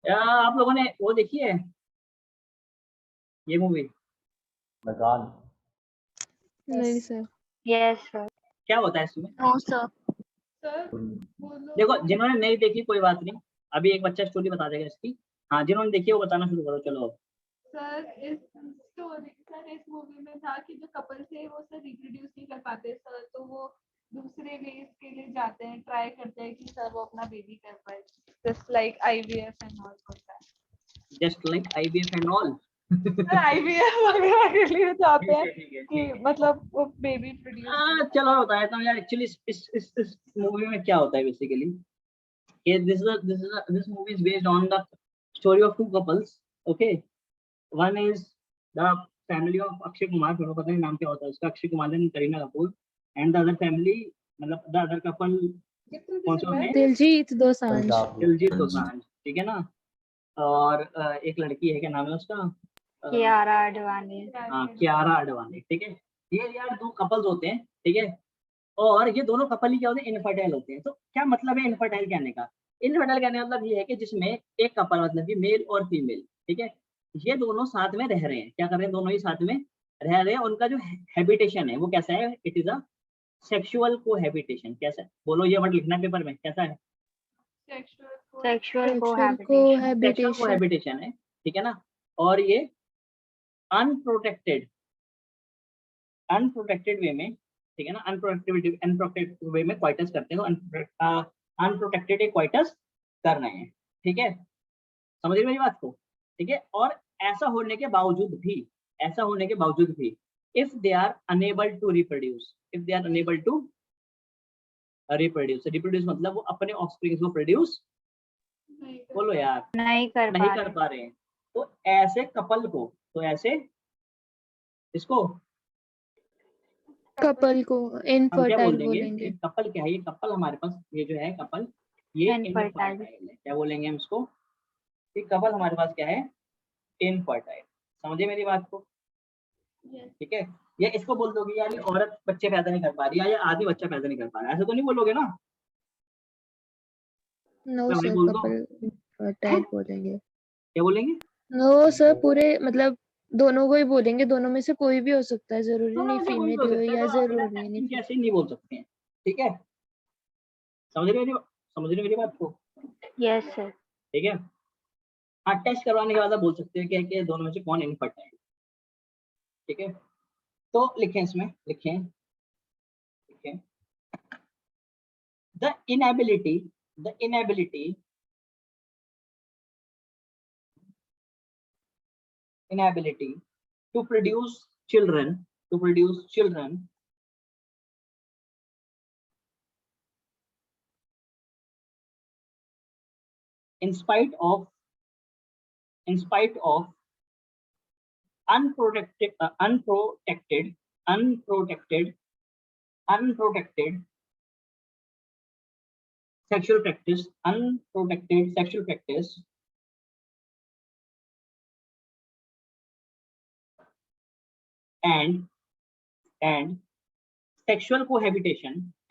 आप लोगों ने वो देखी है ये मूवी लगान? नहीं सर। Yes sir. क्या होता है इसमें? No sir. देखो जिन्होंने नहीं देखी कोई बात नहीं, अभी एक बच्चा स्टोरी बता देगा इसकी। हाँ जिन्होंने देखी है वो बताना शुरू करो, चलो। सर इस मूवी में था कि जो कपल थे वो सर रिप्रोड्यूस नहीं कर पाते सर, तो वो दूसरे वेज के लिए जाते हैं, ट्राई करते हैं कि सर वो अपना बेबी कर पाए, just like IVF and all होता है। Just like IVF and all. Sir IVF वगैरह के लिए जाते हैं ठीक है, कि मतलब वो बेबी प्रोड्यूस। चलो बताया था यार, एक्चुअली इस मूवी में क्या होता है बेसिकली, ये this movie is based on the story of two couples. Okay, one is the family of Akshay Kumar, फिर पता नहीं नाम क्या होता है उसका, Akshay Kumar and Kareena Kapoor, and the other family मतलब the other couple कौन सा है? दिलजीत दोसांझ। दिलजीत दोसांझ, ठीक है ना। और एक लड़की है, क्या नाम है उसका? कियारा आडवाणी। हाँ कियारा आडवाणी, ठीक है। ये यार दो कपल्स होते हैं, ठीक है, और ये दोनों कपल ही क्या होते हैं, इनफर्टाइल होते हैं। तो क्या मतलब है इनफर्टाइल कहने का? इनफर्टाइल कहने का मतलब ये है कि जिसमें एक कपल मतलब कि मेल और फीमेल, ठीक है, ये दोनों साथ में रह रहे हैं। क्या कर रहे हैं? दोनों ही साथ में रह रहे हैं। उनका जो हैबिटेशन है वो कैसा है? It is a sexual cohabitation. कैसा है? बोलो, ये वर्ड लिखना पेपर में, कैसा है? सेक्सुअल कोहैबिटेशन है, ठीक है ना। और ये अनप्रोटेक्टेड वे में, ठीक है ना, अनप्रोटेक्टेड वे में क्वाइटस करते हो, अनप्रोटेक्टेड एक क्वाइटस कर रहे हैं, ठीक है। समझ रहे मेरी बात को? ठीक है। और ऐसा होने के बावजूद भी if they are unable to reproduce मतलब वो अपने ऑफस्प्रिंग्स को प्रोड्यूस, बोलो यार, नहीं कर पा रहे हैं। तो ऐसे कपल को, तो ऐसे इसको कपल को इनफर्टाइल बोलेंगे। कपल क्या है? ये कपल हमारे पास ये जो है कपल, ये इनफर्टाइल है। क्या बोलेंगे हम इसको? ये कपल हमारे पास क्या है? इनफर्टाइल। समझे मेरी बात को? ठीक है। या इसको बोल दोगे यार ये औरत बच्चे पैदा नहीं कर पा रही है, या आदमी बच्चा पैदा नहीं कर पा रहा है, ऐसा तो नहीं बोलोगे ना? नो सर, कपल इनफर्टाइल बोलेंगे। क्या बोलेंगे? नो सर, पूरे मतलब दोनों को ही बोलेंगे। दोनों में से कोई भी हो सकता है, जरूरी नहीं फीमेल हो या जरूरी नहीं। कैसे नहीं बोल सकते हैं, ठीक है। समझ रहे मेरी बात को? Yes sir. ठीक है। हाँ, टेस्ट करवाने के बाद आप बोल सकते हैं कि दोनों में से कौन इनफर्टाइल, ठीक है। तो लिखें इसमें, लिखें the inability to produce children in spite of unprotected sexual practice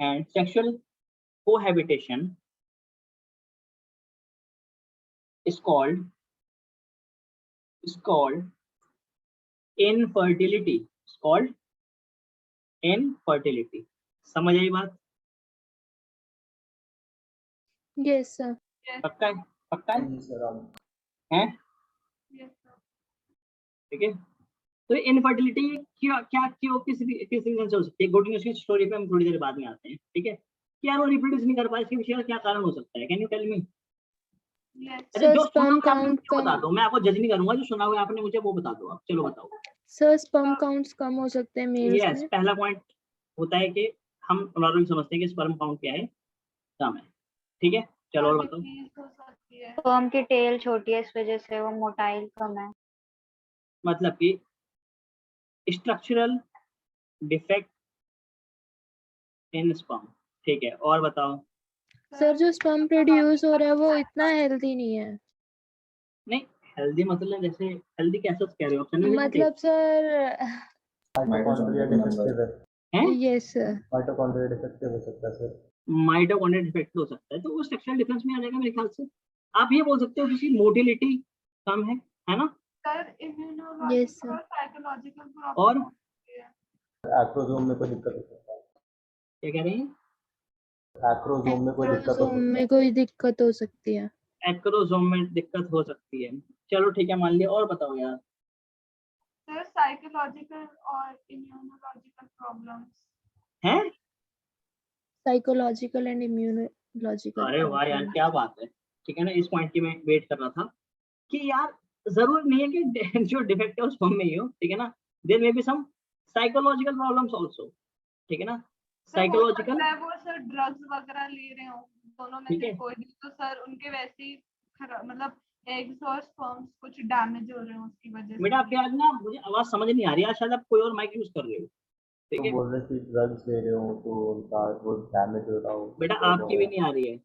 and sexual cohabitation is called infertility. समझ आई बात? Yes sir. पक्का है हैं? ठीक है। तो इनफर्टिलिटी क्यों किस रीजन से हो सकती है? गुड न्यूज़ की स्टोरी पे हम थोड़ी देर बाद में आते हैं, ठीक है। क्या वो रिप्रोड्यूस नहीं कर पाए, इसके पीछे का क्या कारण हो सकता है? Can you tell me? Sir sperm count बता दो, मैं आपको जज नहीं करूंगा, जो सुना हुआ आपने मुझे वो बता दो आप। चलो बताओ। सर स्पर्म काउंट्स कम हो सकते हैं मेल्स में। पहला पॉइंट होता है कि हम नॉर्मली समझते हैं कि स्पर्म काउंट क्या है, कम है, ठीक है। चलो और बताओ। स्पर्म की टेल छोटी है, इस वजह से वो मोटाइल कम है। मतलब कि स्ट्रक्चरल डिफेक्ट इन स्पर्म, ठीक है। और बताओ। सर जो स्पर्म प्रोड्यूस हो रहा है वो इतना हेल्दी नहीं है। नहीं हेल्दी मतलब जैसे हेल्दी कैसे कह रहे हो? मतलब सर माइटोकॉन्ड्रिया डिफेक्टिव है। Yes sir. माइटोकॉन्ड्रिया डिफेक्टिव हो सकता है सर। माइटोकॉन्ड्रिया डिफेक्ट हो सकता है, तो वो सेक्सुअल डिफरेंस में आ जाएगा मेरे ख्याल से। आप ये बोल सकते हो किसी मोटिलिटी कम है ना? Sir Yes, immunological sir. और साइकोलॉजिकल और प्रॉब्लम एक्रोसोम में कोई दिक्कत हो सकता है, क्या कह रही हैं? एक्रोसोम में कोई दिक्कत हो क्रोमोसोम सकती में कोई दिक्कत हो सकती है। एक्रोसोम में दिक्कत हो सकती है। चलो ठीक है, मान लिया। और बताओ यार। सर साइकोलॉजिकल और इम्यूनोलॉजिकल प्रॉब्लम्स हैं? साइकोलॉजिकल एंड इम्यूनोलॉजिकल अरे वाह यार, प्रॉब्लम। क्या बात है। ठीक है ना, इस पॉइंट की मैं वेट कर रहा था कि यार जरूर नहीं है कि जो डिफेक्ट है उस फॉर्म में ही हो, ठीक है ना। There may be some psychological problems also, ठीक है ना। सर हो साइकोलॉजिकल, सकता है वो सर ड्रग्स वगैरह ले रहे हो, दोनों में ठीक से है। कोई भी, तो सर उनके वैसे ही मतलब एग्स और स्पर्म्स कुछ डैमेज हो रहे हो उसकी वजह बेटा से आपके भी। आज ना मुझे आवाज समझ नहीं आ रही है, शायद आप कोई और माइक यूज कर रहे हो, ठीक तुम है। बोल रहे कि ड्रग्स ले रहे हो तो उनका वो डैमेज हो रहा हो, बेटा तो आपकी भी नहीं आ रही है,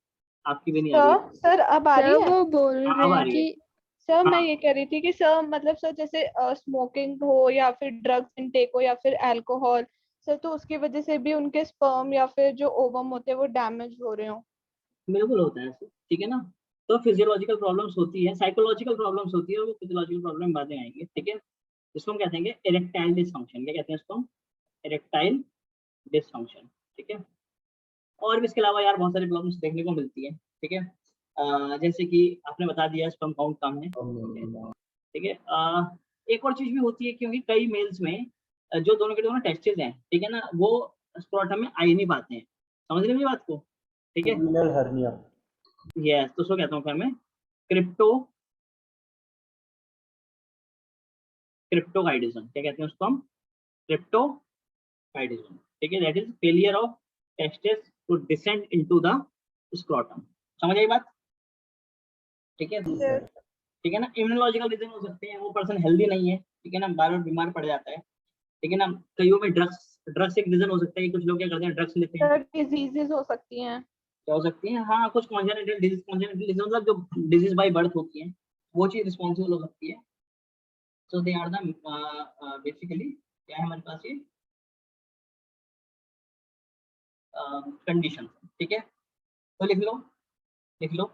आपकी भी नहीं आ रही है। सर अब आ रही सर है। वो बोल हाँ, रहे अब आ हैं रही है। कि सर मैं हाँ, ये कह रही थी कि सर मतलब सर जैसे स्मोकिंग हो या फिर ड्रग्स इनटेक हो या फिर अल्कोहल, सर तो उसकी वजह से भी उनके स्पर्म या फिर जो ओवम होते हैं वो डैमेज हो रहे हो। बिल्कुल होता है ऐसे, ठीक है ना। तो फिजियोलॉजिकल प्रॉब्लम्स होती है, साइकोलॉजिकल प्रॉब्लम्स होती है, वो फिजियोलॉजिकल प्रॉब्लम बातें आएंगे, ठीक है। इसको हम कहते हैं इरेक्टाइल डिसफंक्शन। क्या कहते हैं इसको? इरेक्टाइल डिसफंक्शन, ठीक है। और भी इसके अलावा यार बहुत सारी प्रॉब्लम्स देखने को मिलती है, ठीक है। जैसे कि आपने बता दिया स्पर्म काउंट कम है, ठीक है। एक और चीज भी होती है, क्योंकि कई मेल्स में जो दोनों के दोनों टेस्टिस हैं, ठीक है ना, वो स्क्रोटम में आ ही नहीं पाते हैं। समझ रहे हो मेरी बात को? ठीक है। Integral hernia. यस, तो उसको कहता हूँ फिर मैं क्रिप्टो क्रिप्टोकाइडिज्म। क्या कहते हैं उसको हम? क्रिप्टोकाइडिज्म, ठीक है। That is failure of testis to descend into the scrotum. समझ आई बात? ठीक है, ठीक है ना। इम्यूनोलॉजिकल रीजन हो सकते हैं, वो पर्सन हेल्दी नहीं है, ठीक है ना, बार बार बीमार पड़ जाता है, ठीक है ना। कईयों में ड्रग्स ड्रग्स एक रीजन हो सकता है कि कुछ लोग क्या करते हैं, ड्रग्स लेते हैं। सर डिजीजेस हो सकती हैं। क्या हो सकती है? हाँ, कुछ कॉन्जेनिटल डिजीज मतलब जो डिजीज बाय बर्थ होती है, वो चीज रिस्पॉन्सिबल हो सकती है। सो दे आर द बेसिकली क्या है हमारे पास ये कंडीशन, ठीक है। तो लिख लो लिख लो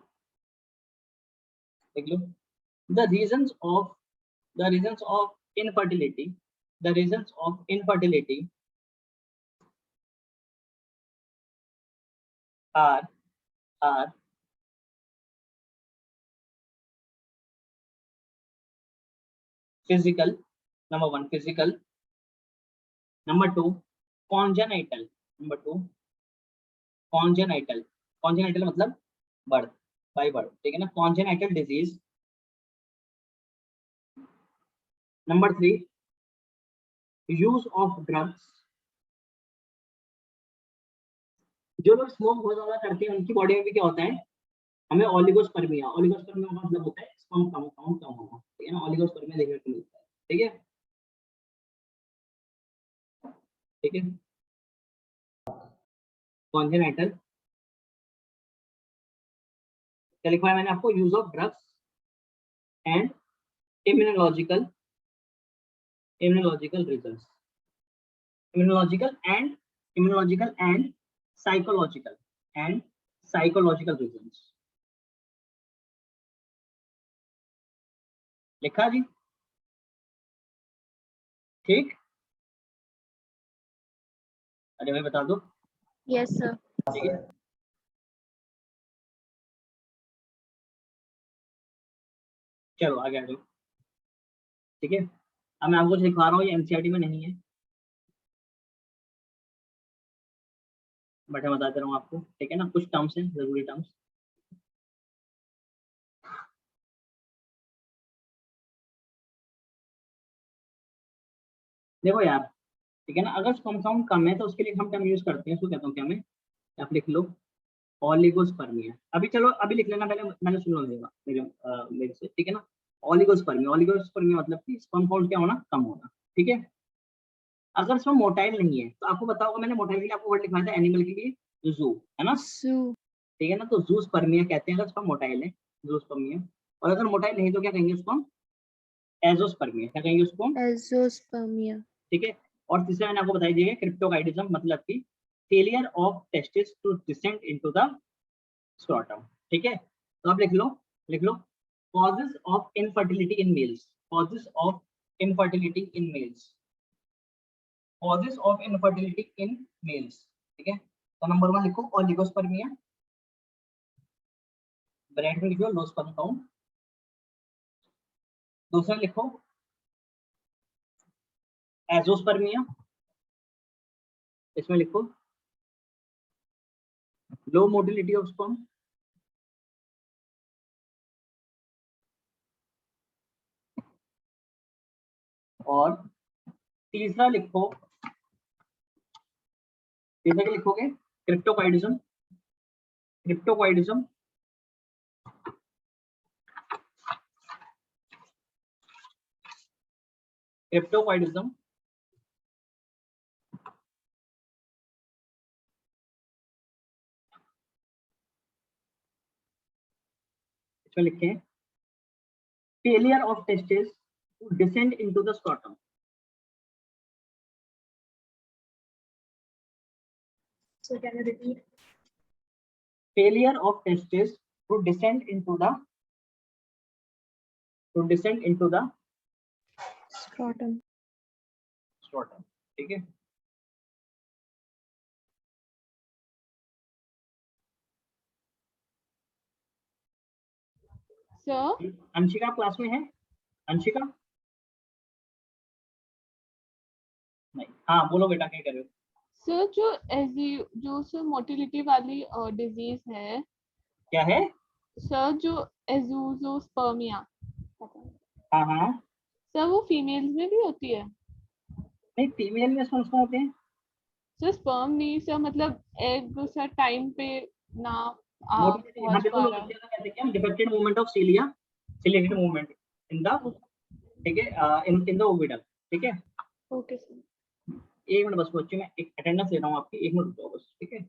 the reasons of infertility the reasons of infertility are are physical, number one physical, number two congenital, number two congenital. Congenital मतलब बर्थ, बाय बर्थ, ठीक है ना, congenital disease. Number three use of drugs. जो लोग smoke बहुत ज्यादा करते हैं उनकी बॉडी में भी क्या होता है, हमें ओलिगोस्पर्मिया, ओलिगोस्पर्मिया का मतलब होता है स्पर्म काउंट कम होना, ठीक है ना, ओलिगोस्पर्मिया देखने को मिलता है, ठीक है, ठीक है। कॉन्जेनाइटल क्या लिखवाया मैंने आपको? Use of drugs and immunological immunological reasons, immunological and psychological reasons. लिखा जी? ठीक। अरे भाई बता दो। Yes sir. ठीक है, चलो आगे आ जाओ, ठीक है। अब मैं आपको लिखवा रहा हूँ, ये एनसीईआरटी में नहीं है, बट मैं बताते रहूँ आपको, ठीक है ना। कुछ टर्म्स हैं, जरूरी टर्म्स। देखो यार, ठीक है ना, अगर स्पर्म काउंट कम है तो उसके लिए हम टर्म यूज करते हैं, उसको कहता हूँ क्या मैं, आप लिख लो ओलिगोस्पर्मिया। अभी चलो अभी लिख लेना, पहले मैंने सुन लेगा मेरे से, ठीक है ना। ओलिगोस्पर्मिया मतलब कि स्पर्म काउंट क्या होना, कम होना, ठीक है। अगर इसमें मोटाइल नहीं है तो आपको बताओगे, मैंने मोटाइल के लिए आपको वर्ड लिखवाया था एनिमल के लिए जू, है ना, सू। ठीक है ना। तो जू स्पर्मिया कहते हैं अगर इसका मोटाइल है, जू स्पर्मिया। और अगर मोटाइल नहीं तो क्या कहेंगे उसको हम? एजोस्पर्मिया। क्या कहेंगे उसको? एज़ोस्पर्मिया। ठीक है। और तीसरा मैंने आपको बताई दिया क्रिप्टोकाइडिज्म, मतलब कि failure of testis to descend into the scrotum, ठीक है। तो आप लिख लो लिख लो, causes of infertility in males, causes of infertility in males, causes of infertility in males, ठीक है। तो नंबर 1 लिखो ओलिगोस्पर्मिया, ब्रैकेट में लिखो लो स्पर्म काउंट। दूसरा लिखो एजोस्पर्मिया, इसमें लिखो लो मोटिलिटी ऑफ स्पर्म। और तीसरा लिखो, तीसरा क्या लिखोगे, क्रिप्टोकाइडिज्म, क्रिप्टोकाइडिज्म, क्रिप्टोकाइडिज्म। इसमें लिखे failure of testis to descend into the scrotum. So can you repeat? Failure of testes to descend into the Scrotum. scrotum, ठीक है। सर अंशिका क्लास में है? अंशिका नहीं, हाँ बोलो बेटा, क्या कर रहे हो? सर जो सर मोटिलिटी वाली डिजीज है, क्या है? सर जो एजोस्पर्मिया, हाँ हाँ, सर वो फीमेल्स में भी होती है? नहीं फीमेल में स्पर्म होते हैं। सर स्पर्म नहीं सर, मतलब एग सर टाइम पे ना मोटिलिटी, हाँ पहुंच देखो पा लोग रहा। कहते हैं defected movement of सीलिया, selected movement in the, ठीक है, इन द ओविडल, ठीक है। Okay sir. एक मिनट बस बच्चे, मैं एक अटेंडेंस ले रहा हूँ आपकी, एक मिनट रुको बस, ठीक है।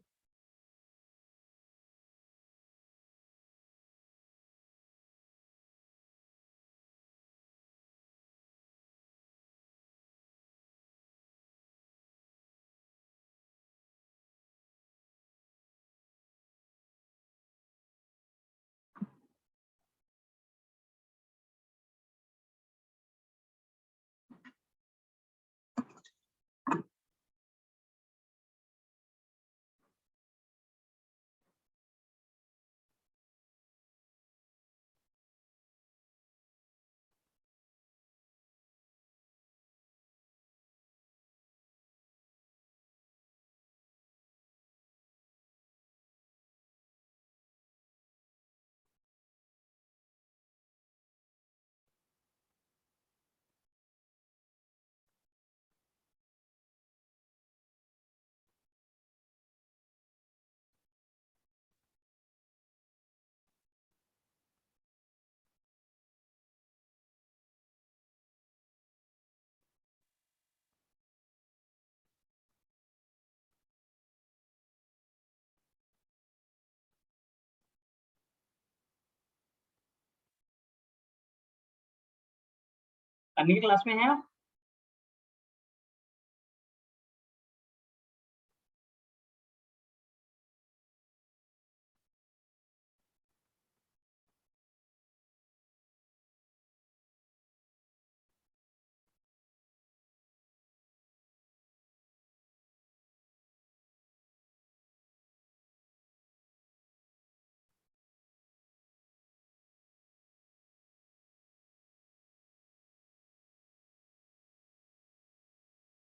अन्य की क्लास में है आप?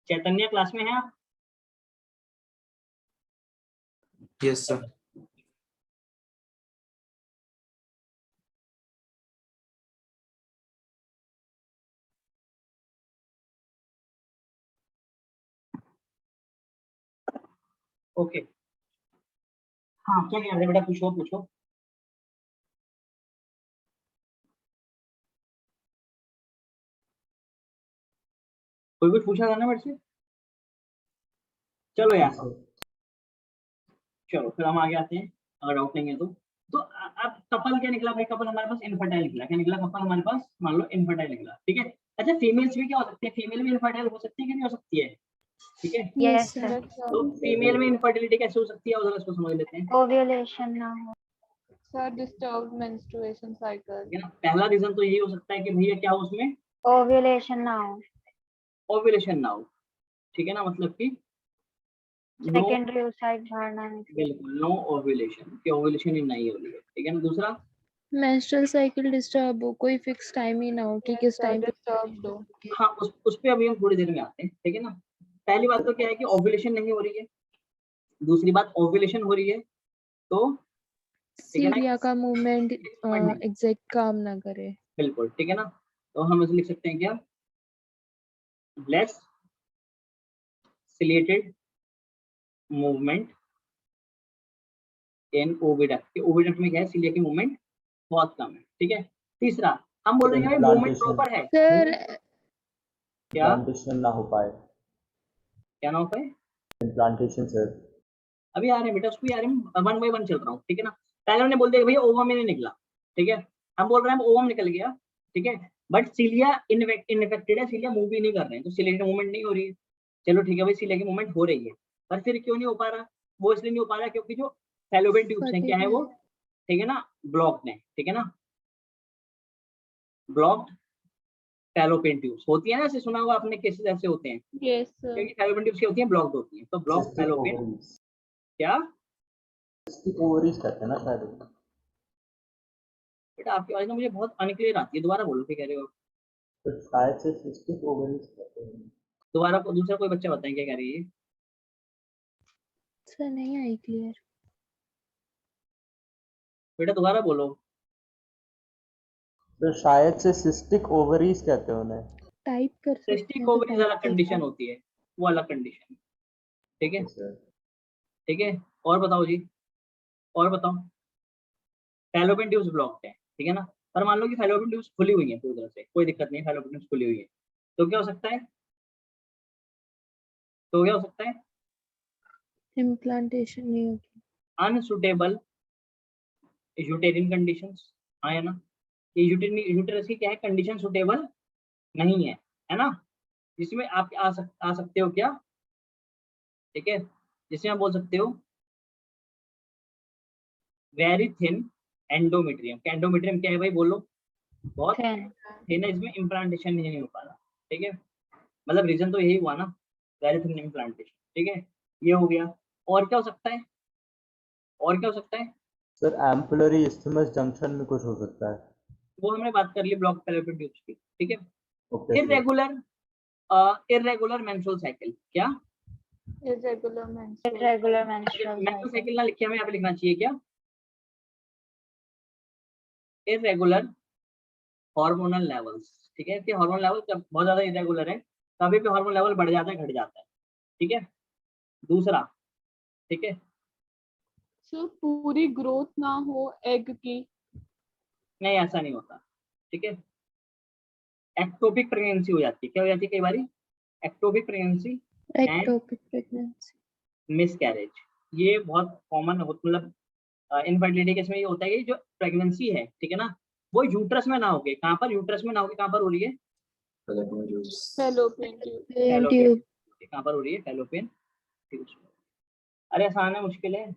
चैतन्य क्लास में है आप? Yes sir. ओके, हाँ क्या कह रहे थे बेटा, पूछो पूछो। कोई कुछ पूछा था ना मेरे से? चलो यार, चलो फिर हम आगे आते हैं, अगर डाउट नहीं है तो अब कपल क्या निकला भाई? कपल हमारे पास इनफर्टाइल निकला। क्या निकला? कपल हमारे पास मान लो इनफर्टाइल निकला, ठीक है। अच्छा फीमेल्स भी क्या हो सकती है? फीमेल भी इनफर्टाइल हो सकती है कि नहीं हो सकती है? ठीक है, यस sir. सर। तो फीमेल में इनफर्टिलिटी कैसे हो सकती है, उधर इसको समझ लेते हैं। ओव्यूलेशन ना हो। Sir disturb menstruation cycle. ठीक है ना। पहला रीजन तो यही हो सकता है कि भैया क्या हो उसमें, ओव्यूलेशन ना हो। ओव्यूलेशन ना हो, ठीक है ना, मतलब कि नो, सेकेंडरी ओसाइट बाहर ना निकले। बिल्कुल नो ओव्यूलेशन, कि ओव्यूलेशन ही नहीं हो रही है, ठीक है ना। दूसरा, मेंस्ट्रुअल साइकिल डिस्टर्ब हो, कोई फिक्स टाइम ही ना हो कि किस टाइम पे डिस्टर्ब हो। हाँ उस पे अभी हम थोड़ी देर में आते हैं, ठीक है ना। पहली बात तो क्या है कि ओव्यूलेशन नहीं हो रही है, दूसरी बात ओव्यूलेशन हो रही है तो ठीक है ना, सीलिया का मूवमेंट movement नहीं, एग्जैक्ट काम ना करे। बिल्कुल, ठीक है ना। तो हम इसे लिख सकते हैं क्या, less chelated movement in oviduct, oviduct में क्या है, सिलिया की मूवमेंट बहुत कम है, ठीक है। तीसरा, हम बोल रहे हैं मूवमेंट Implantation. प्रॉपर है, सर क्या Implantation ना हो पाए, क्या ना हो पाए, implantation सर। अभी आ रहे हैं बेटा, उसको भी आ रहे हैं, वन बाई वन चल रहा हूँ, ठीक है ना। पहले हमने बोल दिया कि भैया ओवम में नहीं निकला, ठीक है, हम बोल रहे हैं ओवम निकल गया, ठीक है, बट सीलिया इन्फेक्टेड है, सीलिया मूव भी नहीं कर रहे हैं, तो सीलिया की मूवमेंट नहीं हो रही है। चलो ठीक है भाई, सीलिया की मूवमेंट हो रही है, पर फिर क्यों नहीं हो पा रहा, वो इसलिए नहीं हो पा रहा क्योंकि जो फैलोपियन ट्यूब्स हैं क्या है वो, ठीक है ना, ब्लॉक्ड है, ठीक है ना, ब्लॉक्ड फैलोपियन ट्यूब्स होती है ना, ऐसे सुना होगा आपने, केसेस ऐसे होते हैं, यस सर। क्योंकि फैलोपियन ट्यूब्स क्या होती है, ब्लॉक्ड होती है, तो ब्लॉक्ड Cystic फैलोपियन, ovaries. क्या Cystic ovaries कहते हैं ना शायद। बेटा आपकी आवाज ना मुझे बहुत अनक्लियर आती है, दोबारा बोलो क्या कह रहे हो, तो शायद से cystic ovaries कहते हैं। दोबारा दूसरा कोई बच्चा बताएं क्या कह रही है, सर नहीं आई क्लियर। बेटा दोबारा बोलो। तो शायद से cystic ovaries कहते हैं उन्हें। टाइप कर सकते सिस्टिक हैं तो ओवरीज टाइप अलग कर कंडीशन सकते होती है, वो अलग कंडीशन, ठीक है, सर ठीक है। और बताओ जी, और बताओ, फैलोपियन ट्यूब्स ब्लॉक्ड है, ठीक है ना, पर मान लो कि फैलोपियन ट्यूब्स खुली हुई है पूरी तरह से, कोई दिक्कत नहीं है, फैलोपियन ट्यूब्स खुली हुई है, तो क्या हो सकता है, तो क्या हो सकता है, इम्प्लांटेशन नहीं होगी। अनसुटेबल यूटेरिन कंडीशंस, हाँ है ना, ये यूटेरस की क्या है कंडीशन, सुटेबल नहीं है ना, जिसमें आप आ सकते हो क्या, ठीक है, जिसमें आप बोल सकते हो वेरी थिन एंडोमेट्रियम, एंडोमेट्रियम क्या है भाई बोलो, बहुत थिन। थिन है, इसमें इम्प्लांटेशन नहीं हो पा रहा, ठीक है, मतलब रीजन तो यही हुआ ना, वेरी थिन इम्प्लांटेशन, ठीक है, ये हो गया। और क्या हो सकता है, और क्या हो सकता है, सर ampullary isthmus junction में कुछ हो सकता है। वो हमने बात कर ली ब्लॉक फैलोपियन ट्यूब्स की, ठीक है। Okay sir. Irregular menstrual cycle, क्या irregular menstrual. Irregular menstrual menstrual cycle. Cycle ना लिखे हमें यहाँ पे लिखना चाहिए क्या, इरेगुलर हार्मोनल लेवल्स, ठीक है, कि हार्मोन लेवल जब बहुत ज्यादा इरेगुलर है कभी भी हार्मोन लेवल बढ़ जाता है घट जाता है, ठीक है। दूसरा, ठीक है, सर पूरी ग्रोथ ना हो एग की। नहीं ऐसा नहीं होता, ठीक है, एक्टोपिक प्रेगनेंसी हो जाती है, क्या हो जाती है कई बारी, ectopic pregnancy and ectopic pregnancy. Miscarriage, ये बहुत कॉमन मतलब इनफर्टिलिटी केस में ये होता है कि जो प्रेगनेंसी है, ठीक है ना, वो यूट्रस में ना होके, कहाँ पर, यूट्रस में ना होके कहाँ पर हो रही है, फैलोपियन ट्यूब। Fallopian, tube. कहाँ पर हो रही है, फैलोपियन ट्यूब्स। अरे आसान है मुश्किल है,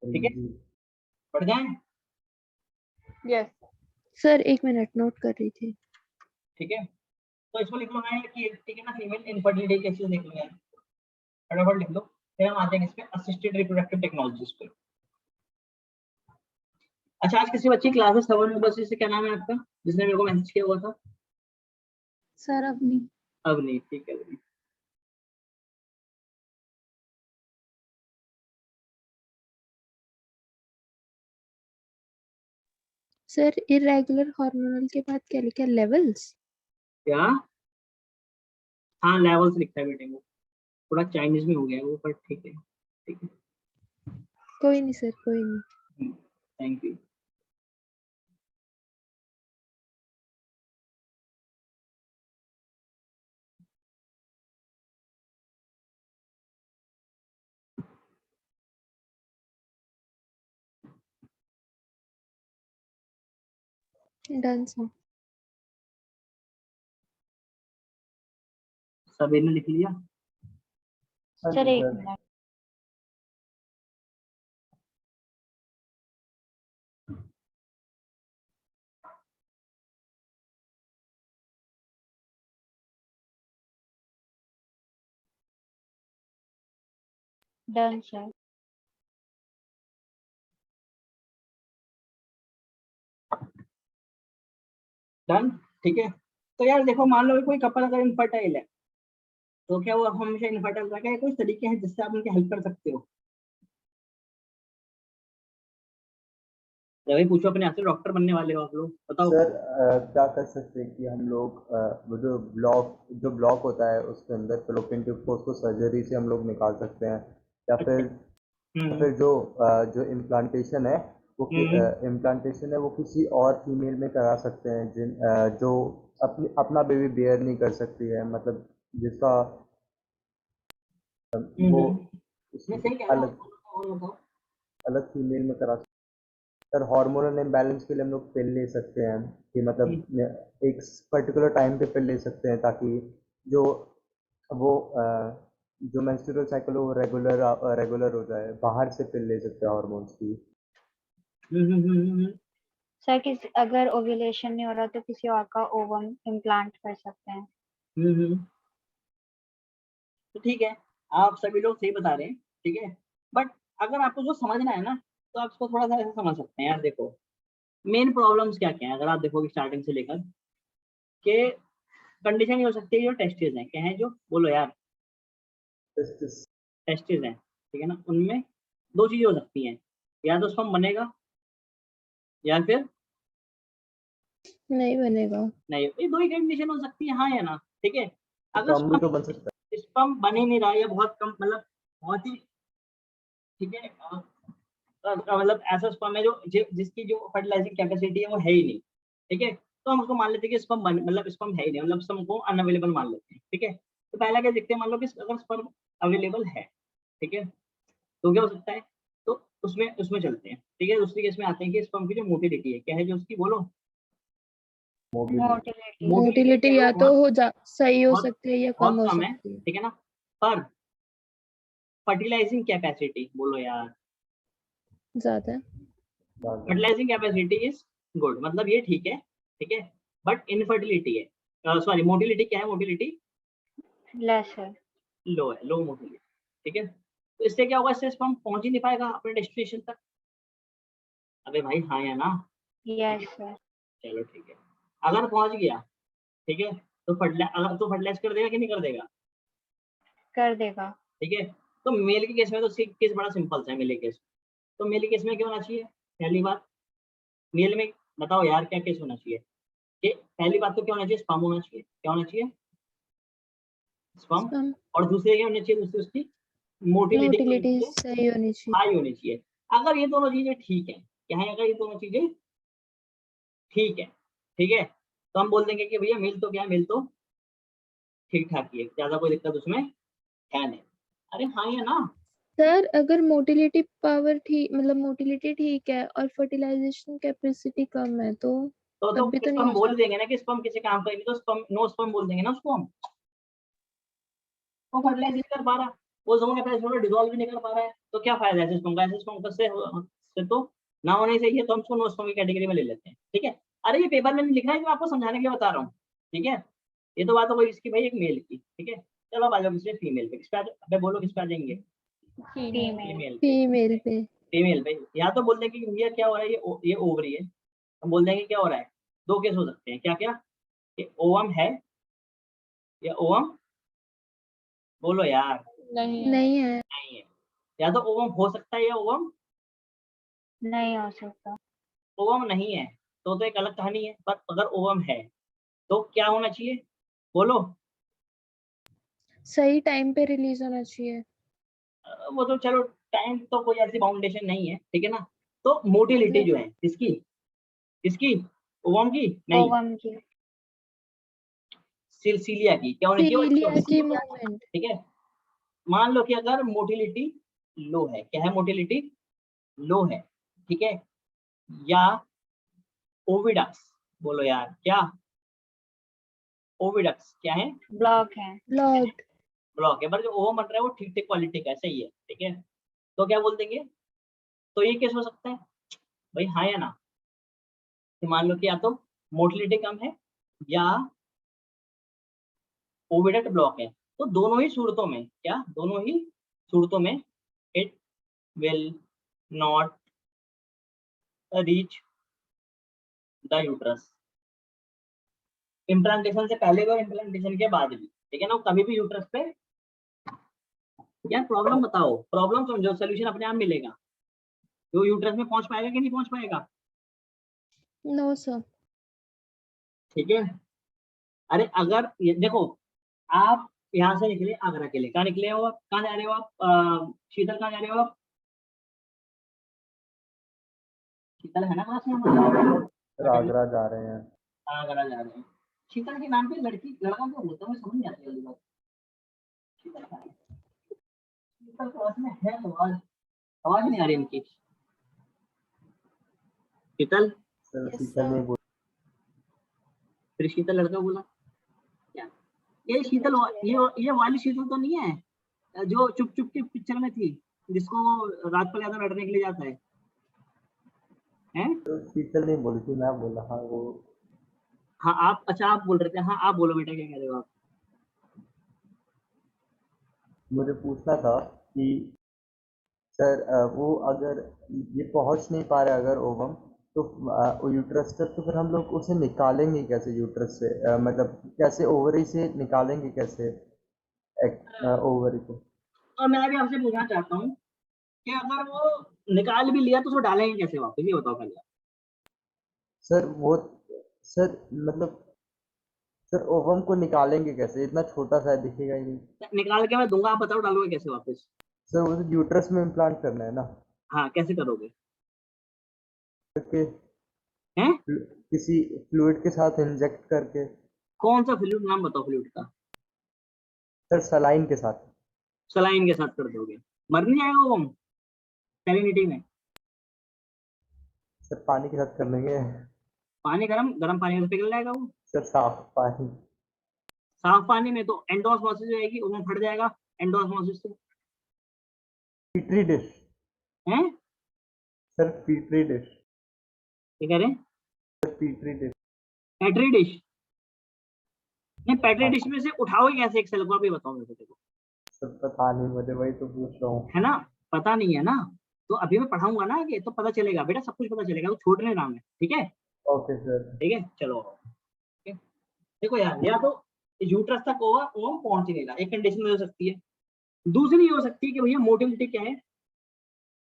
ठीक है, बढ़ जाए, यस। सर 1 मिनट नोट कर रही थी। ठीक है, तो इसको लिख लो ना कि ठीक है ना, फीमेल इनफर्टिलिटी केसेस लिख लो यार, फटाफट लिख लो, फिर हम आते हैं इस पे असिस्टेड रिप्रोडक्टिव टेक्नोलॉजीज पे। अच्छा, आज किसी बच्ची क्लासेस खबर में, बस इससे क्या नाम है आपका, जिसने मेरे को मैसेज किया हुआ था, सर अब नहीं। अब नहीं, ठीक है, सर इरेगुलर हार्मोनल के बाद क्या लिखा, लेवल्स। क्या, हाँ लेवल्स लिखता है बेटे, वो थोड़ा चाइनीज में हो गया है वो, पर ठीक है, ठीक है, कोई नहीं सर, कोई नहीं। Thank you. Done sir. सभी ने लिख लिया, सर एक मिनट। Done sir. डन, ठीक है। तो यार देखो, मान लो कोई कपल अगर इनफर्टाइल है, तो क्या वो हमेशा इनफर्टाइल रहेगा? कोई तरीके हैं जिससे आप उनकी हेल्प कर सकते हो? भाई पूछो, अपने आप से डॉक्टर बनने वाले हो आप लोग, बताओ। सर क्या कर सकते हैं कि हम लोग वो जो ब्लॉक होता है उसके अंदर फेलोपियन ट्यूब को, उसको सर्जरी से हम लोग निकाल सकते हैं, या हम्म फिर जो इम्प्लांटेशन है वो किसी और फीमेल में करा सकते हैं जो अपना बेबी बेयर नहीं कर सकती है, मतलब जिसका वो मैं सही कह रहा हूँ, अलग और बताओ। अलग फीमेल में करा सकते हैं। सर हार्मोनल इम्बैलेंस के लिए हम लोग पिल ले सकते हैं कि मतलब एक पर्टिकुलर टाइम पे पिल ले सकते हैं, ताकि जो वो जो मेंस्ट्रुअल साइकिल हो वो रेगुलर हो जाए। बाहर से पिल ले सकते हैं हार्मोन्स की। सर किसी अगर ओव्यूलेशन नहीं हो रहा तो किसी और का ओवम इम्प्लांट कर सकते हैं। तो ठीक है, आप सभी लोग सही बता रहे हैं, ठीक है। बट अगर आपको जो समझना है ना, तो आप इसको थोड़ा सा ऐसे समझ सकते हैं। यार देखो, मेन प्रॉब्लम्स क्या क्या है अगर आप देखोगे स्टार्टिंग से लेकर के, कंडीशन ये हो सकती है जो टेस्टिस हैं, क्या है जो, बोलो यार। टेस्टिस टेस्टिस हैं, ठीक है ना, उनमें दो चीजें हो सकती हैं, या तो स्पर्म बनेगा या फिर नहीं बनेगा। नहीं। ये दो ही कंडीशन हो सकती है, हाँ या ना, ठीक है। अगर स्पर्म भी तो बन सकता स्पर्म बन ही नहीं रहा है, बहुत कम, मतलब बहुत ही, ठीक है, मतलब ऐसा स्पर्म है जिसकी जो फर्टिलाइजिंग कैपेसिटी है वो है ही नहीं, ठीक है। तो हम उसको मान लेते हैं कि स्पर्म मतलब स्पर्म है ही नहीं, मतलब स्पर्म को अनअवेलेबल मान लेते हैं, ठीक है। तो पहला क्या देखते हैं, मान लो कि अगर स्पर्म अवेलेबल है, ठीक है, तो क्या हो सकता है, तो उसमें उसमें चलते हैं, ठीक है। दूसरी केस में आते हैं कि स्पर्म की जो मोटिलिटी है, क्या है जो उसकी, बोलो। मोटिलिटी। मोटिलिटी क्या है या वो तो बहुत हो सही हो बहुत सकती है या कम बहुत हो कम है, सकती है। ठीक है ना। पर फर्टिलाइजिंग कैपेसिटी, बोलो यार। ज्यादा। है। फर्टिलाइजिंग कैपेसिटी इज गुड, मतलब ये ठीक है। बट इनफर्टिलिटी है, सॉरी, मोटिलिटी क्या है, मोटिलिटी लेस है। लो है, लो मोटिलिटी, ठीक है। तो इससे क्या होगा, इससे स्पर्म पहुंच ही नहीं पाएगा अपने डेस्टिनेशन तक। अबे भाई, हाँ या ना? Yes sir. चलो ठीक है। अगर पहुंच गया, ठीक है, तो फर्टिलाइज कर देगा कि नहीं कर देगा? कर देगा। ठीक है। तो मेल के केस में तो केस बड़ा सिंपल सा है, मेल के केस। तो मेल के केस में क्या होना चाहिए, पहली बात, मेल में बताओ यार क्या केस होना चाहिए, कि पहली बात तो क्या होना चाहिए, स्पर्म होना चाहिए, क्या होना चाहिए, स्पर्म। स्पर्म। और दूसरे क्या होना चाहिए, दूसरी उसकी मोटिलिटी क्या होनी मोटिलिटी चाहिए, सही होनी चाहिए। हाई होनी चाहिए। अगर ये दोनों चीजें ठीक है, क्या है, अगर ये दोनों चीजें ठीक है, तो हम बोल देंगे कि भैया मेल तो क्या है, मेल तो ठीक ठाक ही है, ज्यादा कोई दिक्कत उसमें है नहीं। अरे हाँ या ना? सर अगर मोटिलिटी पावर ठीक, मतलब मोटिलिटी ठीक है और फर्टिलाइजेशन कैपेसिटी कम है तो तो तब भी तो नहीं स्पर्म हो बोल सकता। देंगे ना कि स्पर्म किसी काम का ही नहीं, तो स्पर्म, नो स्पर्म बोल देंगे ना उसको हम। वो फर्टिलाइज नहीं कर पा रहा, वो जोन कैपेसिटी डिसॉल्व भी नहीं कर पा रहा है, तो क्या फायदा है ऐसे स्पर्म का? ऐसे स्पर्म से तो ना होना ही चाहिए, तो हम उसको नो स्पर्म की कैटेगरी में ले लेते हैं, ठीक है। अरे ये पेपर में नहीं लिखना है, मैं आपको समझाने के लिए बता रहा हूँ, ठीक है। ये तो बात हो गई इसकी भाई, एक मेल की, ठीक है। चलो अब आ जाओ किसी फीमेल पे, किस पे अबे बोलो, किस पे आ जाएंगे? फीमेल। फीमेल पे। फीमेल पे। फीमेल पे या तो बोल देंगे कि भैया क्या हो रहा है, ये ओवरी है। हम बोल देंगे क्या हो रहा है, दो केस हो सकते हैं, क्या क्या, कि ओवम है या ओवम, बोलो यार। नहीं है। नहीं है। नहीं है। या तो ओवम हो सकता है या ओवम नहीं हो सकता। ओवम नहीं है, तो एक अलग कहानी है। पर अगर ओवम है तो क्या होना चाहिए, बोलो। सही टाइम पे रिलीज होना चाहिए। वो तो चलो, टाइम तो कोई ऐसी बाउंडेशन नहीं है, ठीक है ना। तो मोटिलिटी जो है इसकी, इसकी ओवम की नहीं, ओवम की। सिलसिलिया की क्या होनी चाहिए, सीलिया की वो, मूवमेंट। ठीक है। मान लो कि अगर मोटिलिटी लो है, क्या है, मोटिलिटी लो है, ठीक है, या ओविडक्स, बोलो यार क्या, ओविडक्स क्या है, ब्लॉक है। ब्लॉक्ड। ब्लॉक है। पर जो ओवम बन रहा है वो ठीक ठीक क्वालिटी का है, सही है, ठीक है। तो क्या बोल देंगे, तो ये केस हो सकता है भाई, हाँ या ना? कि मान लो कि या तो मोटिलिटी कम है या ओविडक्ट ब्लॉक है, तो दोनों ही सूरतों में, क्या, दोनों ही सूरतों में will not reach the uterus. Implantation से पहले भी और इम्प्लांटेशन के बाद भी, ठीक है ना, वो कभी भी यूट्रस पे। यार प्रॉब्लम बताओ, प्रॉब्लम समझो, सोल्यूशन अपने आप मिलेगा। वो यूट्रस में पहुंच पाएगा कि नहीं पहुंच पाएगा? No sir. ठीक है। अरे अगर ये देखो, आप यहाँ से निकले आगरा के लिए, कहाँ निकले हो आप? कहाँ जा रहे हो आप? शीतल कहाँ जा रहे हो आप? शीतल है ना क्लास में? सर आगरा जा रहे हैं। आगरा जा रहे हैं। शीतल के नाम पे लड़की लड़का क्यों होता है, मुझे समझ नहीं आती है बात। शीतल कहाँ है? शीतल क्लास में है, आवाज आवाज नहीं आ रही इनकी। शीतल, सर Yes, शीतल sir. नहीं बोल। फिर शीतल लड़का बोला क्या? ये शीतल ये वाली शीतल तो नहीं है जो चुप चुप के पिक्चर में थी, जिसको राजपाल यादव लड़ने के लिए जाता है? हैं? तो शीतल नहीं बोली थी, मैं बोला। हाँ वो। हाँ आप, अच्छा आप बोल रहे थे। हाँ आप बोलो बेटा, क्या कह रहे हो आप? मुझे पूछना था कि सर वो अगर ये पहुंच नहीं पा रहा अगर ओवम तो यूट्रस तक, तो फिर हम लोग उसे निकालेंगे कैसे यूट्रस से? मतलब कैसे ओवरी से निकालेंगे कैसे ओवरी को? और मैं भी आपसे पूछना चाहता हूँ कि अगर वो निकाल भी लिया तो उसको डालेंगे कैसे वापस, ये बताओ पहले। सर वो, सर मतलब सर ओवम को निकालेंगे कैसे? इतना छोटा सा है, दिखेगा ही नहीं। निकाल के मैं दूंगा, आप बताओ डालोगे कैसे वापस? सर वो तो यूट्रस में इम्प्लांट करना है ना, हाँ कैसे करोगे? करके हैं? किसी फ्लूइड के साथ इंजेक्ट करके। कौन सा फ्लूइड, नाम बताओ फ्लूइड का। सर सलाइन के साथ। सलाइन के साथ कर दोगे, मर नहीं जाएगा वो सैलिनिटी में? सर पानी के साथ कर लेंगे। पानी गरम गरम पानी में पिघल जाएगा वो। सर साफ पानी। साफ पानी में तो एंडोस्मोसिस हो जाएगी, उसमें फट जाएगा एंडोस्मोसिस से। Petri dish. हैं? Sir petri dish. क्या कह रहे हैं? Sir petri dish. Petri dish? नहीं, पेट्री हाँ। डिश में से उठाओगे कैसे एक सेल को, आप ये बताओ मेरे को। देखो सर पता नहीं मुझे, वही तो पूछ रहा हूँ। है ना, पता नहीं है ना, तो अभी मैं पढ़ाऊंगा ना आगे तो पता चलेगा बेटा, सब कुछ पता चलेगा, तो छोड़ नहीं नाम है। ठीक है, ओके सर। ठीक है चलो। ठीक है? देखो यार, या तो यूट्रस तक होगा वो पहुंच ही नहीं रहा, एक कंडीशन हो सकती है। दूसरी हो सकती है कि भैया मोटिलिटी क्या है,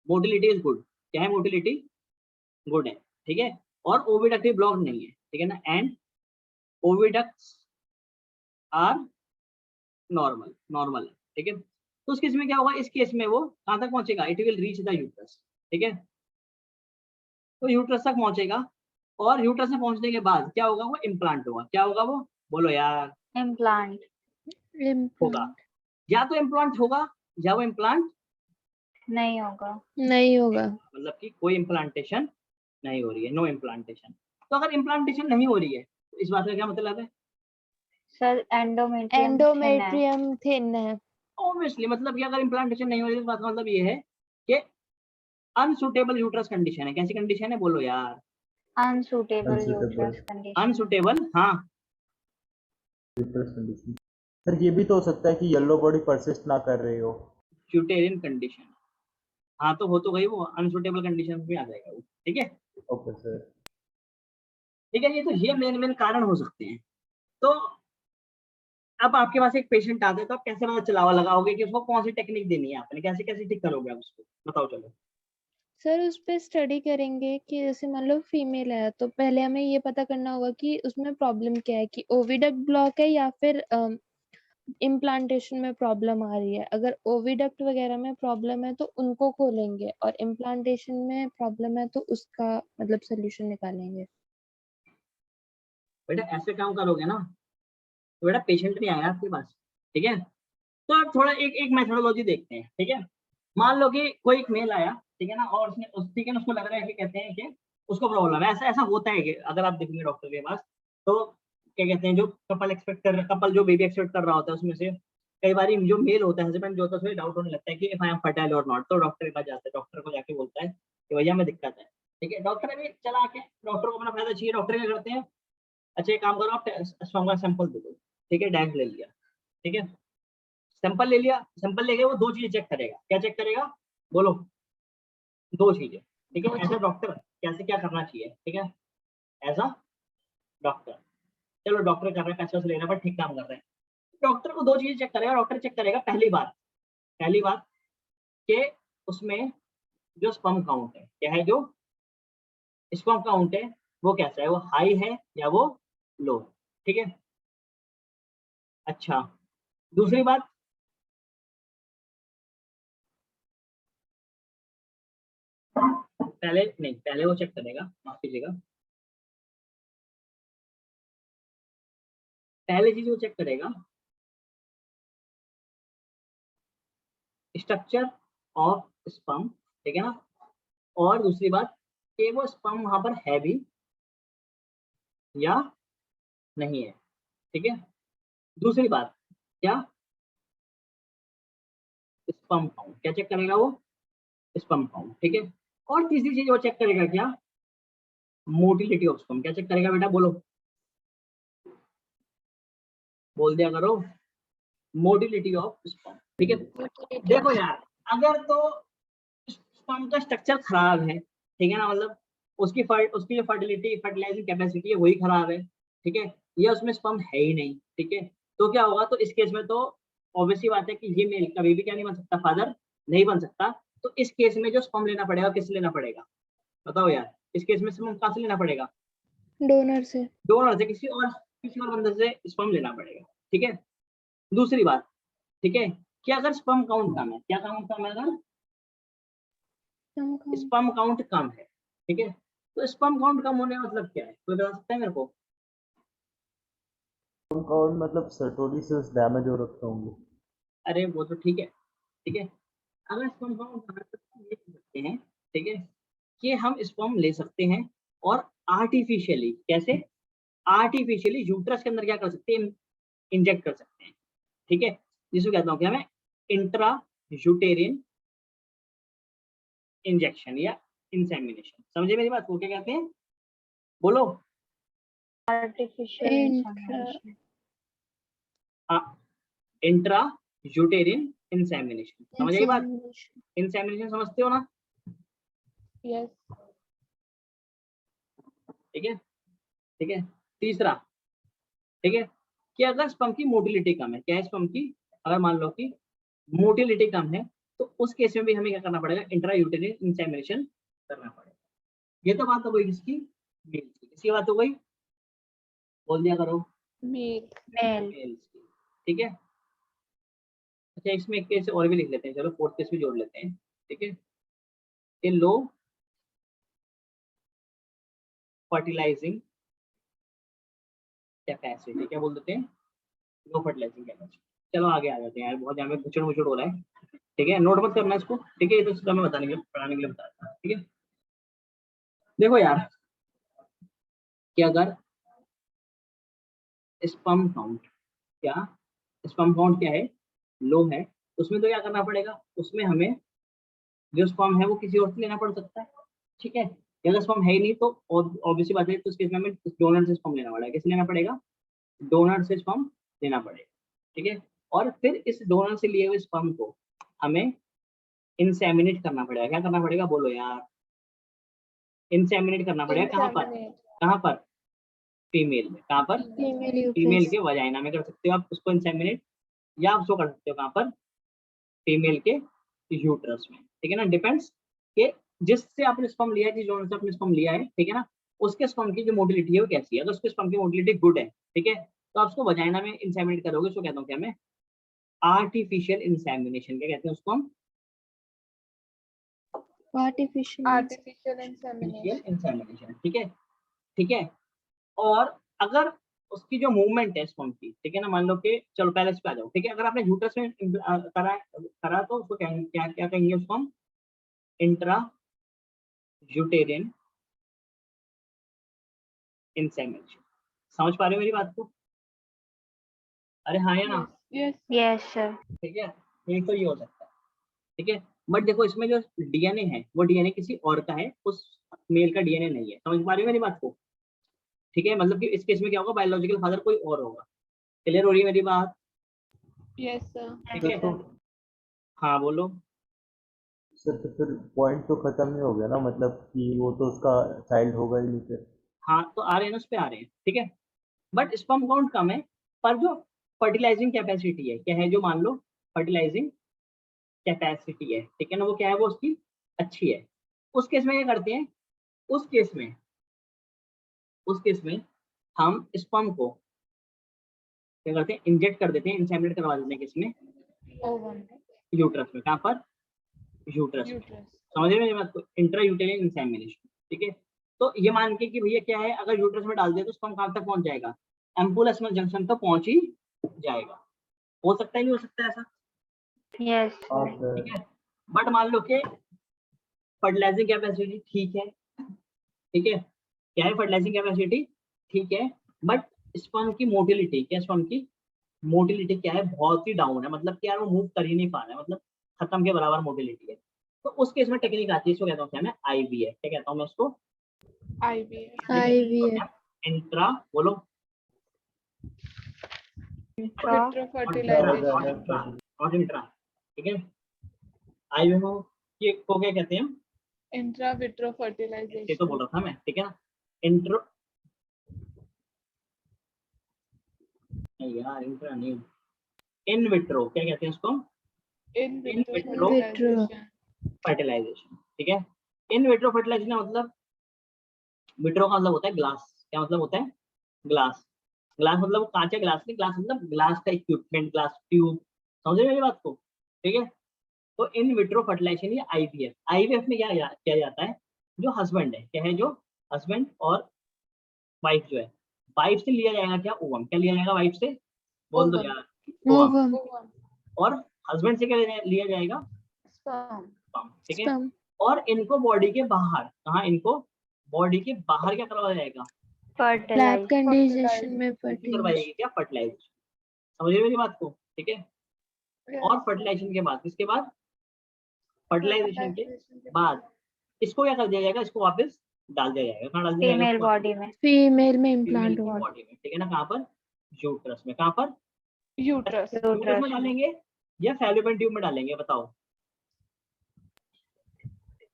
मोटिलिटी इज गुड। क्या है? मोटिलिटी गुड है, ठीक है, और ओविडक्टिव ब्लॉक नहीं है, ठीक है ना, and oviducts are normal, normal है, ठीक है। तो उस केस में क्या होगा? इस केस में वो कहाँ तक पहुंचेगा? It will reach the uterus, ठीक है, तो यूट्रस तक पहुंचेगा, और यूट्रस में पहुंचने के बाद क्या होगा? वो इम्प्लांट होगा। क्या होगा वो? बोलो यार। इम्प्लांट होगा, इम्प्लांट या तो इम्प्लांट होगा या वो इम्प्लांट नहीं होगा। नहीं होगा। मतलब कि कोई इम्प्लांटेशन नहीं हो रही है, नो इम्प्लांटेशन। तो अगर इम्प्लांटेशन नहीं हो रही है तो इस बात का क्या मतलब है? सर एंडोमेट्रियम थिन है। एंडोमेट्रियम थिन है। ऑब्वियसली, मतलब कि अगर इम्प्लांटेशन नहीं हो रही है तो इस बात का मतलब ये है कि अनसुटेबल यूट्रस कंडीशन है। कैसी कंडीशन है? बोलो यार। Unsuitable Unsuitable. Uterus condition. Unsuitable, हाँ। Uterus condition. सर ये भी तो हो सकता है कि येलो बॉडी परसिस्ट ना कर रही हो। यूटेरियन कंडीशन, हाँ तो हो तो गई वो, अनसुटेबल कंडीशन में आ जाएगा वो, ठीक है। Okay sir. ठीक है, ये तो ये मेन कारण हो सकते हैं। तो अब आपके पास एक पेशेंट आता है तो आप कैसे पता चलावा लगाओगे कि उसको कौन सी टेक्निक देनी है, आपने कैसे कैसे ठीक करोगे आप उसको, बताओ चलो। सर उस पे स्टडी करेंगे कि जैसे मान लो फीमेल है तो पहले हमें ये पता करना होगा कि उसमें प्रॉब्लम क्या है, कि ओविडक्ट ब्लॉक है या फिर इम्प्लांटेशन में प्रॉब्लम आ रही है। अगर ओविडक्ट वगैरह में प्रॉब्लम है तो उनको खोलेंगे, और इम्प्लांटेशन में प्रॉब्लम है तो उसका मतलब सोल्यूशन निकालेंगे। बेटा ऐसे काम करोगे ना तो बेटा पेशेंट नहीं आएगा आपके पास, ठीक है। तो आप थोड़ा एक मेथोडोलॉजी देखते हैं, ठीक है। मान लो कि कोई एक मेल आया, ठीक है ना, और उसने ठीक है ना, उसको लग रहा है कि कहते हैं कि उसको प्रॉब्लम है। ऐसा ऐसा होता है कि अगर आप देखेंगे डॉक्टर के पास तो क्या कहते हैं, जो कपल जो बेबी एक्सपेक्ट कर रहा होता है उसमें से कई बार जो मेल होता है, हस्बैंड जो होता है, उसे डाउट होने लगता है कि इफ आई एम फर्टाइल और नॉट, तो डॉक्टर के पास जाता है, डॉक्टर को जाके बोलता है कि भैया मैं दिक्कत है, ठीक है। डॉक्टर अभी चला के, डॉक्टर को अपना फायदा चाहिए, डॉक्टर क्या करते हैं, अच्छा एक काम करो आप स्ट्रॉन्गर सैंपल दे दो, ठीक है, डैश ले लिया, ठीक है, सैंपल ले लिया, सैंपल लेके वो दो चीजें चेक करेगा। क्या चेक करेगा? बोलो। दो चीजें, ठीक है। एज अ डॉक्टर कैसे क्या करना चाहिए, ठीक है, एज अ डॉक्टर। चलो डॉक्टर कर रहे हैं, पैसे ले रहे हैं, पर ठीक काम कर रहे हैं। डॉक्टर को दो चीजें चेक करेगा। डॉक्टर चेक करेगा पहली बात कि उसमें जो स्पर्म काउंट है क्या है, जो स्पर्म काउंट है वो कैसा है, वो हाई है या वो लो, ठीक है। अच्छा, दूसरी बात, पहले वो चेक करेगा, माफ कीजिएगा, पहले चीज वो चेक करेगा स्ट्रक्चर ऑफ स्पर्म, ठीक है ना। और दूसरी बात कि वो स्पर्म वहां पर है भी या नहीं है, ठीक है। दूसरी बात क्या, स्पर्म काउंट, क्या चेक करेगा वो, स्पर्म काउंट, ठीक है। और तीसरी चीज वो चेक करेगा क्या, मोटिलिटी ऑफ स्पर्म। क्या चेक करेगा बेटा, बोलो, बोल दिया करो, मोटिलिटी ऑफ स्पर्म, ठीक है। देखो यार, अगर तो स्पर्म का स्ट्रक्चर खराब है, ठीक है ना, मतलब उसकी जो फर्टिलाइजिंग कैपेसिटी है वही खराब है, ठीक है, या उसमें स्पर्म है ही नहीं, ठीक है, तो क्या होगा, तो इस केस में तो ऑब्वियसली बात है कि ये मेल कभी भी क्या नहीं बन सकता, फादर नहीं बन सकता। तो इस केस में जो स्पर्म लेना पड़ेगा, किससे लेना पड़ेगा, बताओ यार, इस केस में स्पर्म कहाँ से लेना पड़ेगा, डोनर से। डोनर से, किसी और बंदे से स्पर्म लेना पड़ेगा, ठीक है। दूसरी बात, ठीक है, कि अगर स्पर्म काउंट कम है, क्या काउंट कम है, अगर स्पर्म काउंट कम है, ठीक है, तो स्पर्म काउंट कम होने का मतलब क्या है, कोई बता सकता है मेरे को। कौन मतलब सर्टोरी सेल्स डैमेज हो रखे होंगे। अरे वो तो ठीक है, ठीक है, अगर स्पर्म काउंट कम है तो हम ये कर सकते हैं, ठीक है, कि हम स्पर्म ले सकते हैं और आर्टिफिशियली, कैसे, आर्टिफिशियली यूट्रस के अंदर क्या कर सकते हैं, इंजेक्ट कर सकते हैं, ठीक है, जिसको कहता हूँ क्या मैं, इंट्रा यूटेरिन इंजेक्शन या इंसेमिनेशन। समझे मेरी बात को, क्या कहते हैं, बोलो, आर्टिफिशियल इंसेमिनेशन। इंट्रा यूटेरिन इंसेमिनेशन, समझ आई बात, Insemination. इंसेमिनेशन समझते हो ना, यस। ठीक है, ठीक है। तीसरा, ठीक है, कि अगर स्पर्म की मोटिलिटी कम है, क्या है स्पर्म की, अगर मान लो कि मोटिलिटी कम है, तो उस केस में भी हमें क्या करना पड़ेगा, इंट्रा यूटेरिन इंसेमिनेशन करना पड़ेगा। ये तो बात हो गई किसकी, मेल की, किसकी बात हो गई, बोल दिया करो, मेल। मेल। मेल्स की, ठीक है। अच्छा, इसमें एक केस और भी लिख लेते हैं, चलो फोर्थ केस भी जोड़ लेते हैं, ठीक है, कि लो फर्टिलाइजिंग कैपेसिटी, क्या बोल देते हैं, लो फर्टिलाइजिंग कैपेसिटी। चलो आगे आ जाते हैं यार, बहुत यहाँ पे घुचड़ मुचड़ हो रहा है, ठीक है, नोट मत करना इसको, ठीक है, ये तो सिर्फ मैं बताने के लिए, पढ़ाने के लिए बता रहा था, ठीक है। देखो यार, कि अगर स्पर्म काउंट, क्या स्पर्म काउंट क्या है, लो है, उसमें तो क्या करना पड़ेगा, उसमें हमें जो स्पर्म है वो किसी और से लेना पड़ सकता है, ठीक है। अगर स्पर्म है ही नहीं तो ऑब्वियसली बात है, तो इस केस में हमें डोनर से स्पर्म लेना पड़ेगा, किसे लेना पड़ेगा, डोनर से स्पर्म लेना पड़ेगा, ठीक है। और फिर इस डोनर से लिए हुए स्पर्म को हमें इंसेमिनेट करना पड़ेगा, क्या करना पड़ेगा, बोलो यार, इंसेमिनेट करना पड़ेगा, इंसेमिनेट। कहाँ पर, फीमेल में, कहाँ पर, Female फीमेल uterus. के वजाइना में कर सकते हो आप उसको इंसेमिनेट, या आप उसको कर सकते हो कहाँ पर, फीमेल के यूट्रस में, ठीक है ना। डिपेंड्स कि जिससे आपने स्पर्म लिया है, जिस डोनर से आपने स्पर्म लिया है, ठीक है ना, उसके स्पर्म की जो मोटिलिटी है वो कैसी है, अगर उसके स्पर्म की मोटिलिटी गुड है, ठीक है, तो आप उसको वजाइना में इंसेमिनेट करोगे, उसको कहता हूँ क्या मैं, आर्टिफिशियल इंसेमिनेशन, क्या कहते हैं उसको हम, Artificial. Artificial insemination. इंसेमिनेशन, ठीक है, ठीक है। और अगर उसकी जो मूवमेंट है स्पर्म की, ठीक है ना, मान लो कि चलो पहले इस पे आ जाओ, ठीक है, अगर आपने यूट्रस में करा तो उसको क्या क्या क्या कहेंगे, उसको हम इंट्रा यूटेरिन इंसेमिनेशन। समझ पा रहे हो मेरी बात को, अरे हाँ या ना, यस। Yes sir. ठीक है, एक तो ये हो सकता है, ठीक है, बट देखो इसमें जो डीएनए है वो डीएनए किसी और का है, उस मेल का डीएनए नहीं है, समझ पा रहे हो मेरी बात को, ठीक है, मतलब कि इस केस में क्या होगा, बायोलॉजिकल फादर कोई और होगा, क्लियर हो रही है मेरी बात, यस सर। ठीक है, हाँ बोलो, सर तो फिर पॉइंट तो खत्म ही हो गया ना, मतलब कि वो तो उसका चाइल्ड होगा ही नहीं फिर। हाँ तो आ रहे हैं ना, उस पे आ रहे हैं, ठीक है। बट स्पर्म काउंट कम है, पर जो फर्टिलाइजिंग कैपेसिटी है क्या है, जो मान लो फर्टिलाइजिंग कैपेसिटी है, ठीक है ना, वो क्या है, वो उसकी अच्छी है। उस केस में क्या करते हैं, उस केस में हम स्पर्म को क्या करते हैं, इंजेक्ट कर देते हैं, इंसेमिनेट करवा देते हैं, किसमें, ओवम यूट्रस में। कहाँ पर, यूट्रस में। यूट्रस। समझ रहे हैं बात, इंट्रा यूटेरियन इंसेमिनेशन, ठीक है। तो ये मान के कि भैया क्या है, अगर यूट्रस में डाल दिया तो स्पर्म कहाँ तक पहुंच जाएगा, एम्पुलस में जंक्शन तक पहुंच ही जाएगा। हो सकता है, नहीं हो सकता है ऐसा, यस हाँ सर। सर। ठीक है। बट मान लो कि फर्टिलाइजिंग कैपेसिटी ठीक है, ठीक है, क्या है फर्टिलाइजिंग कैपेसिटी ठीक है, बट स्पर्म की मोटिलिटी क्या, स्पर्म की मोटिलिटी क्या है, बहुत ही डाउन है, मतलब कि यार वो मूव कर ही नहीं पा रहा है, मतलब खत्म के बराबर मोटिलिटी है। तो उस केस में टेक्निक आती है, इसको कहता हूँ क्या मैं, आईवीएफ। क्या कहता हूँ मैं उसको, आईवीएफ। IVF इंट्रा, बोलो, विट्रो फर्टिलाइजेशन। नॉट इंट्रा, ठीक है। आईवीएफ को क्या कहते हैं हम, इंट्रा विट्रो ये तो फर्टिलाइजेशन। बोल रहा था मैं, ठीक है ना। इंट्रो नहीं यार, इंट्रा नहीं, इन विट्रो क्या कहते हैं उसको, in in vitro vitro fertilisation. Fertilisation, ठीक है। इन विट्रो फर्टिलाइजेशन का मतलब, विट्रो का मतलब होता है ग्लास, क्या मतलब होता है, ग्लास। ग्लास मतलब कांच है, ग्लास नहीं, ग्लास मतलब ग्लास का इक्विपमेंट, ग्लास ट्यूब, समझ रहे हो मेरी बात को, ठीक है। तो इन विट्रो फर्टिलाइजेशन या आईवीएफ, आईवीएफ में क्या किया जाता है, जो हस्बैंड है क्या है, जो हस्बैंड और वाइफ जो है, वाइफ से लिया जाएगा क्या, ओवम, क्या लिया जाएगा वाइफ से, बोल दो ओवम। यार, ओवम। ovum ovum. और हस्बैंड से क्या लिया जाएगा, स्पर्म। sperm, ठीक है। sperm और इनको बॉडी के बाहर, कहाँ, इनको बॉडी के बाहर क्या करवाया जाएगा, lab फर्टिलाइज। condition में करवाई fertilization जाएगी क्या, फर्टिलाइजेशन। समझ रहे हो मेरी बात को, ठीक है। और फर्टिलाइजेशन के बाद, किसके बाद, फर्टिलाइजेशन के बाद इसको क्या कर दिया जाएगा, इसको वापस डाल दिया जाएगा, कहाँ डाल दिया जाएगा फीमेल इसको, बॉडी में। female में फीमेल implant होगा बॉडी में, ठीक है ना, कहाँ पर, यूट्रस में। कहाँ पर, यूट्रस। यूट्रस में यूट्रस। डालेंगे या फैलोपियन ट्यूब में डालेंगे, बताओ।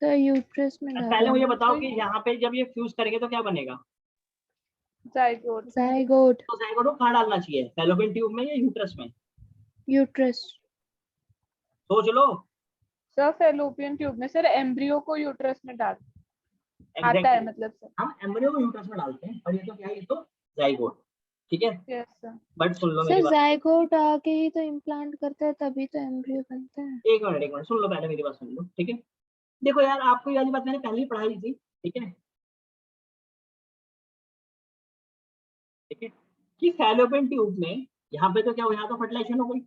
तो यूट्रस में अब पहले मुझे डालेंगे बताओ कि यहाँ पे जब ये फ्यूज करेंगे तो क्या बनेगा, जाइगोट। zygote तो जाइगोट को कहाँ डालना चाहिए, फैलोपियन ट्यूब में या यूट्रस में, uterus सोच लो। सर फैलोपियन ट्यूब में। सर एम्ब्रियो को यूट्रस में डाल आता है एग्जैक्टली, मतलब सर। हम एम्ब्रियो को यूट्रस में डालते हैं, और ये तो क्या है, ये तो जाइगोट, ठीक है। Yes sir. But soon low sir मेरी बात, zygote आके ही तो इम्प्लांट करता है तभी तो एम्ब्रियो बनता है एक मिनट सुन लो, पहले मेरी बात सुन लो, ठीक है। देखो यार, आपको ये वाली बात मैंने पहले ही पढ़ाई थी, ठीक है, ठीक है, कि फैलोपियन ट्यूब में यहाँ पे तो क्या हो, यहाँ तो फर्टिलाइजेशन हो गई,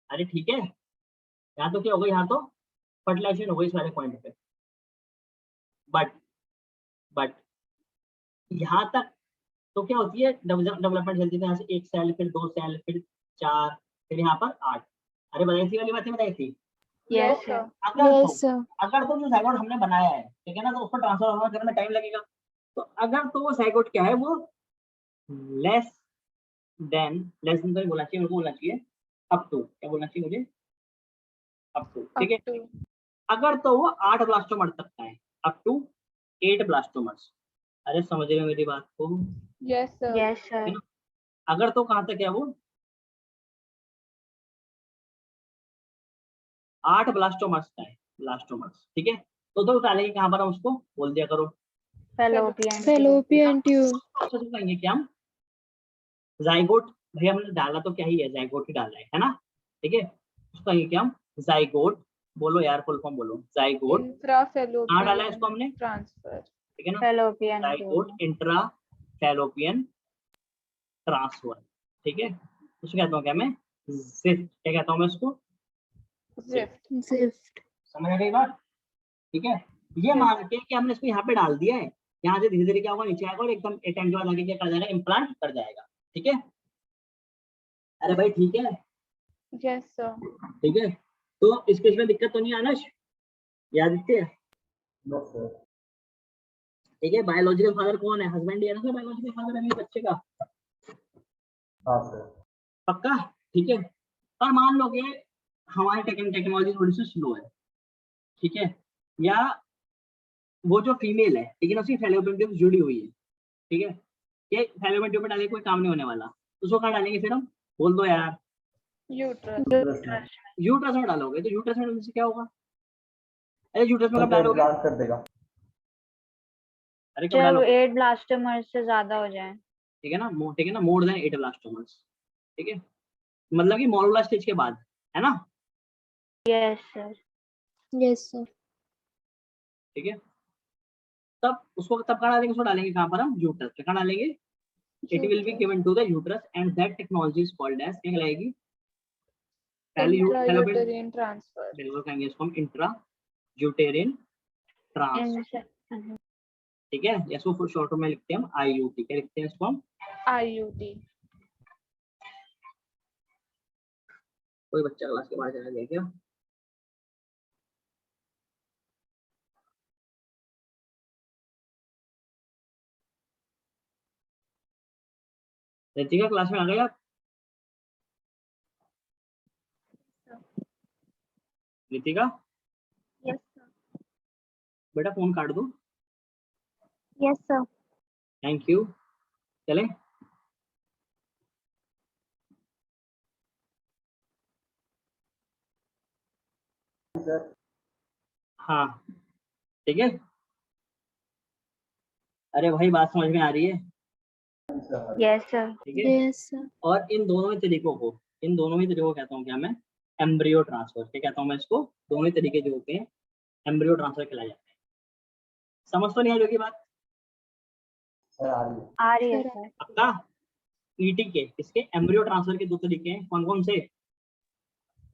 अरे ठीक है, यहाँ तो क्या हो गई, यहाँ तो फर्टिलाइजेशन हो गई इस वाले पॉइंट पे। बट बट यहाँ तक तो क्या होती है, डेवलपमेंट चलती है, यहाँ से एक सेल, फिर दो सेल, फिर चार, फिर यहाँ पर 8। अरे बताई थी वाली बातें बताई थी। Yes sir. सर। अगर तो yes sir अगर तो जो जाइगोट हमने बनाया है, ठीक है ना, तो उसको ट्रांसफर करने में टाइम लगेगा। तो अगर तो वो जाइगोट क्या है, वो लेस लेस देन तो नहीं बोलना चाहिए, मेरे को बोलना चाहिए अप टू, क्या बोलना चाहिए मुझे, अप टू, ठीक है। Up to. अगर तो वो 8 ब्लास्टोमर तक का है, अप टू 8 ब्लास्टोमर्स। अरे समझ रहे हो मेरी बात को, यस सर। यस ठीक है सर। ना। अगर तो कहाँ तक है वो, 8 ब्लास्टोमर्स का है, ब्लास्टोमर्स, ठीक है। तो डालेंगे कहाँ पर, हम उसको बोल दिया करो, fallopian tube. fallopian tube process करेंगे क्या हम, जाइगोट, भैया हमने डाला तो क्या ही है, जाइगोट ही डाला है ना, ठीक है। उसको कहेंगे क्या हम, जाइगोट, बोलो यार फुल फॉर्म बोलो, जाइगोट। इंफ्रा कहाँ डाला है इसको फैलोपियन हमने, ट्रांसफर। ठीक है ना, फैलोपियन ट्यूब जाइगोट में। इंट्रा फैलोपियन ट्रांसफर, ठीक है। उसको कहता हूँ क्या मैं, जिफ्ट, क्या कहता हूँ मैं उसको, जिफ्ट। zift समझ आ गई बात, ठीक है। ये Yes. मान के कि हमने इसको यहाँ पे डाल दिया है, यहाँ से धीरे धीरे क्या होगा, नीचे आएगा और एकदम एक टाइम के बाद आगे क्या कर जाएगा, इम्प्लांट कर जाएगा, ठीक है। अरे भाई ठीक है, यस सर। ठीक है। तो इस केस में दिक्कत तो नहीं आना, आदित्य, नो सर। ठीक है। बायोलॉजिकल फादर कौन है, हस्बैंड ही है ना, बायोलॉजिकल फादर है मेरे बच्चे का, हाँ सर। पक्का, ठीक है। और मान लो कि हमारी टेक्नोलॉजी थोड़ी सी स्लो है, ठीक है, या वो जो फीमेल है ठीक है ना, उसकी फैलोपियन ट्यूब जुड़ी हुई है, ठीक है, ये फैलोपियन ट्यूब में डाले कोई काम नहीं होने वाला, उसको कहाँ डालेंगे फिर हम, बोल दो यार। यूट्रस। यूट्रस में डालोगे तो यूट्रस में से क्या होगा, अरे यूट्रस में कब तो डालोगे, इम्प्लांट कर देगा। अरे कब जब डालोगे, 8 ब्लास्टोमर्स से ज्यादा हो जाए। ठीक है ना, ठीक है ना, मोर देन 8 ब्लास्टोमर्स, ठीक है, मतलब कि मोलुला स्टेज के बाद, है ना, यस सर। Yes sir. ठीक है, तब उसको तब कहाँ डालेंगे, उसको डालेंगे कहाँ पर हम, यूट्रस पे, कहाँ डालेंगे, it will be given to the uterus and that technology is called as, क्या कहलाएगी, पहले फैलोपियन, इंट्रायूटेरिन ट्रांसफर। बिल्कुल कहेंगे इसको हम इंट्रा यूटेरिन ट्रांसफर, ठीक है, या इसको शॉर्ट में लिखते हैं हम IUT, क्या लिखते हैं इसको हम, IUD। कोई बच्चा क्लास के बाहर चला गया क्या, रितिका क्लास में आ गए आप, रितिका Yes, sir. बेटा फोन काट दो, Yes, sir. थैंक यू, चले, सर हाँ ठीक है, अरे भाई बात समझ में आ रही है, यस सर। ठीक है, यस सर। और इन दोनों ही तरीकों को कहता हूँ क्या मैं, एम्ब्रियो ट्रांसफर, क्या कहता हूँ मैं इसको, दोनों ही तरीके जो होते हैं एम्ब्रियो ट्रांसफर कहलाए जाते हैं, समझ तो नहीं आ रही होगी बात, सर आ रही है। आ रही है सर, सर। पक्का, ईटी के इसके एम्ब्रियो ट्रांसफर के दो तरीके हैं, कौन कौन से,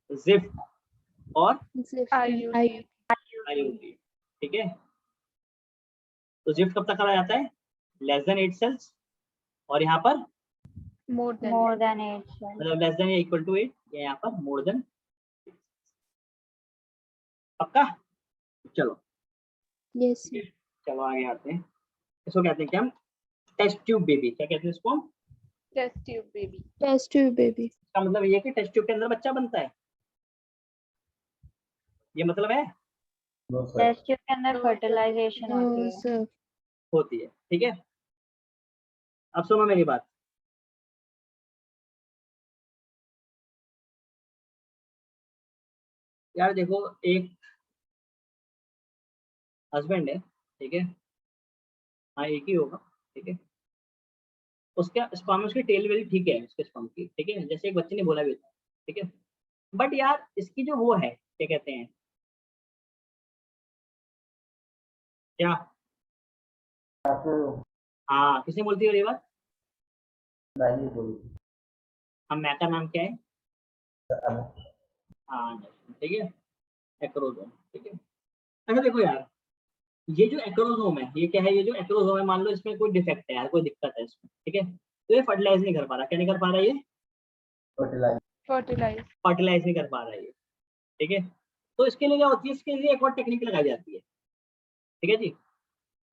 जिफ्ट और IUD। IUD, ठीक है, तो जिफ्ट कब तक करा जाता है, लेस देन 8 सेल्स, और यहाँ पर more than. More than 8 sir. मतलब लेस देन या इक्वल टू 8, या यहाँ पर मोर देन, पक्का, चलो यस ठीक है, सर। चलो आगे आते हैं, इसको कहते हैं क्या हम, टेस्ट ट्यूब बेबी, क्या कहते हैं इसको हम, test tube baby. Test tube baby. इसका मतलब ये है कि टेस्ट ट्यूब के अंदर बच्चा बनता है, ये मतलब है, नो सर। टेस्ट ट्यूब के अंदर फर्टिलाइजेशन होती नो है। सर। होती है, ठीक है, अब सुनो मेरी बात, यार देखो, एक हस्बैंड है, ठीक है, हाँ एक ही होगा, ठीक है, उसका स्पर्म, उसकी टेल वेल ठीक है उसके स्पर्म की, ठीक है, जैसे एक बच्चे ने बोला भी था, ठीक है, बट यार इसकी जो वो है, क्या कहते हैं, क्या, हाँ किसने बोलती है ये बात, मैंने बोली थी। हम मैं का नाम क्या है, सर, हाँ ठीक है, एक्रोसोम, ठीक है, अच्छा देखो यार, ये जो एक्रोसोम है, ये क्या है, ये जो एक्रोसोम है, मान लो इसमें कोई डिफेक्ट है यार, कोई दिक्कत है इसमें, ठीक है, तो ये फर्टिलाइज नहीं कर पा रहा, क्या नहीं कर पा रहा, ये फर्टिलाइज। फर्टिलाइज नहीं कर पा रहा है ये, ठीक है, तो इसके लिए क्या होती है, इसके लिए एक और टेक्निक लगाई जाती है, ठीक है जी,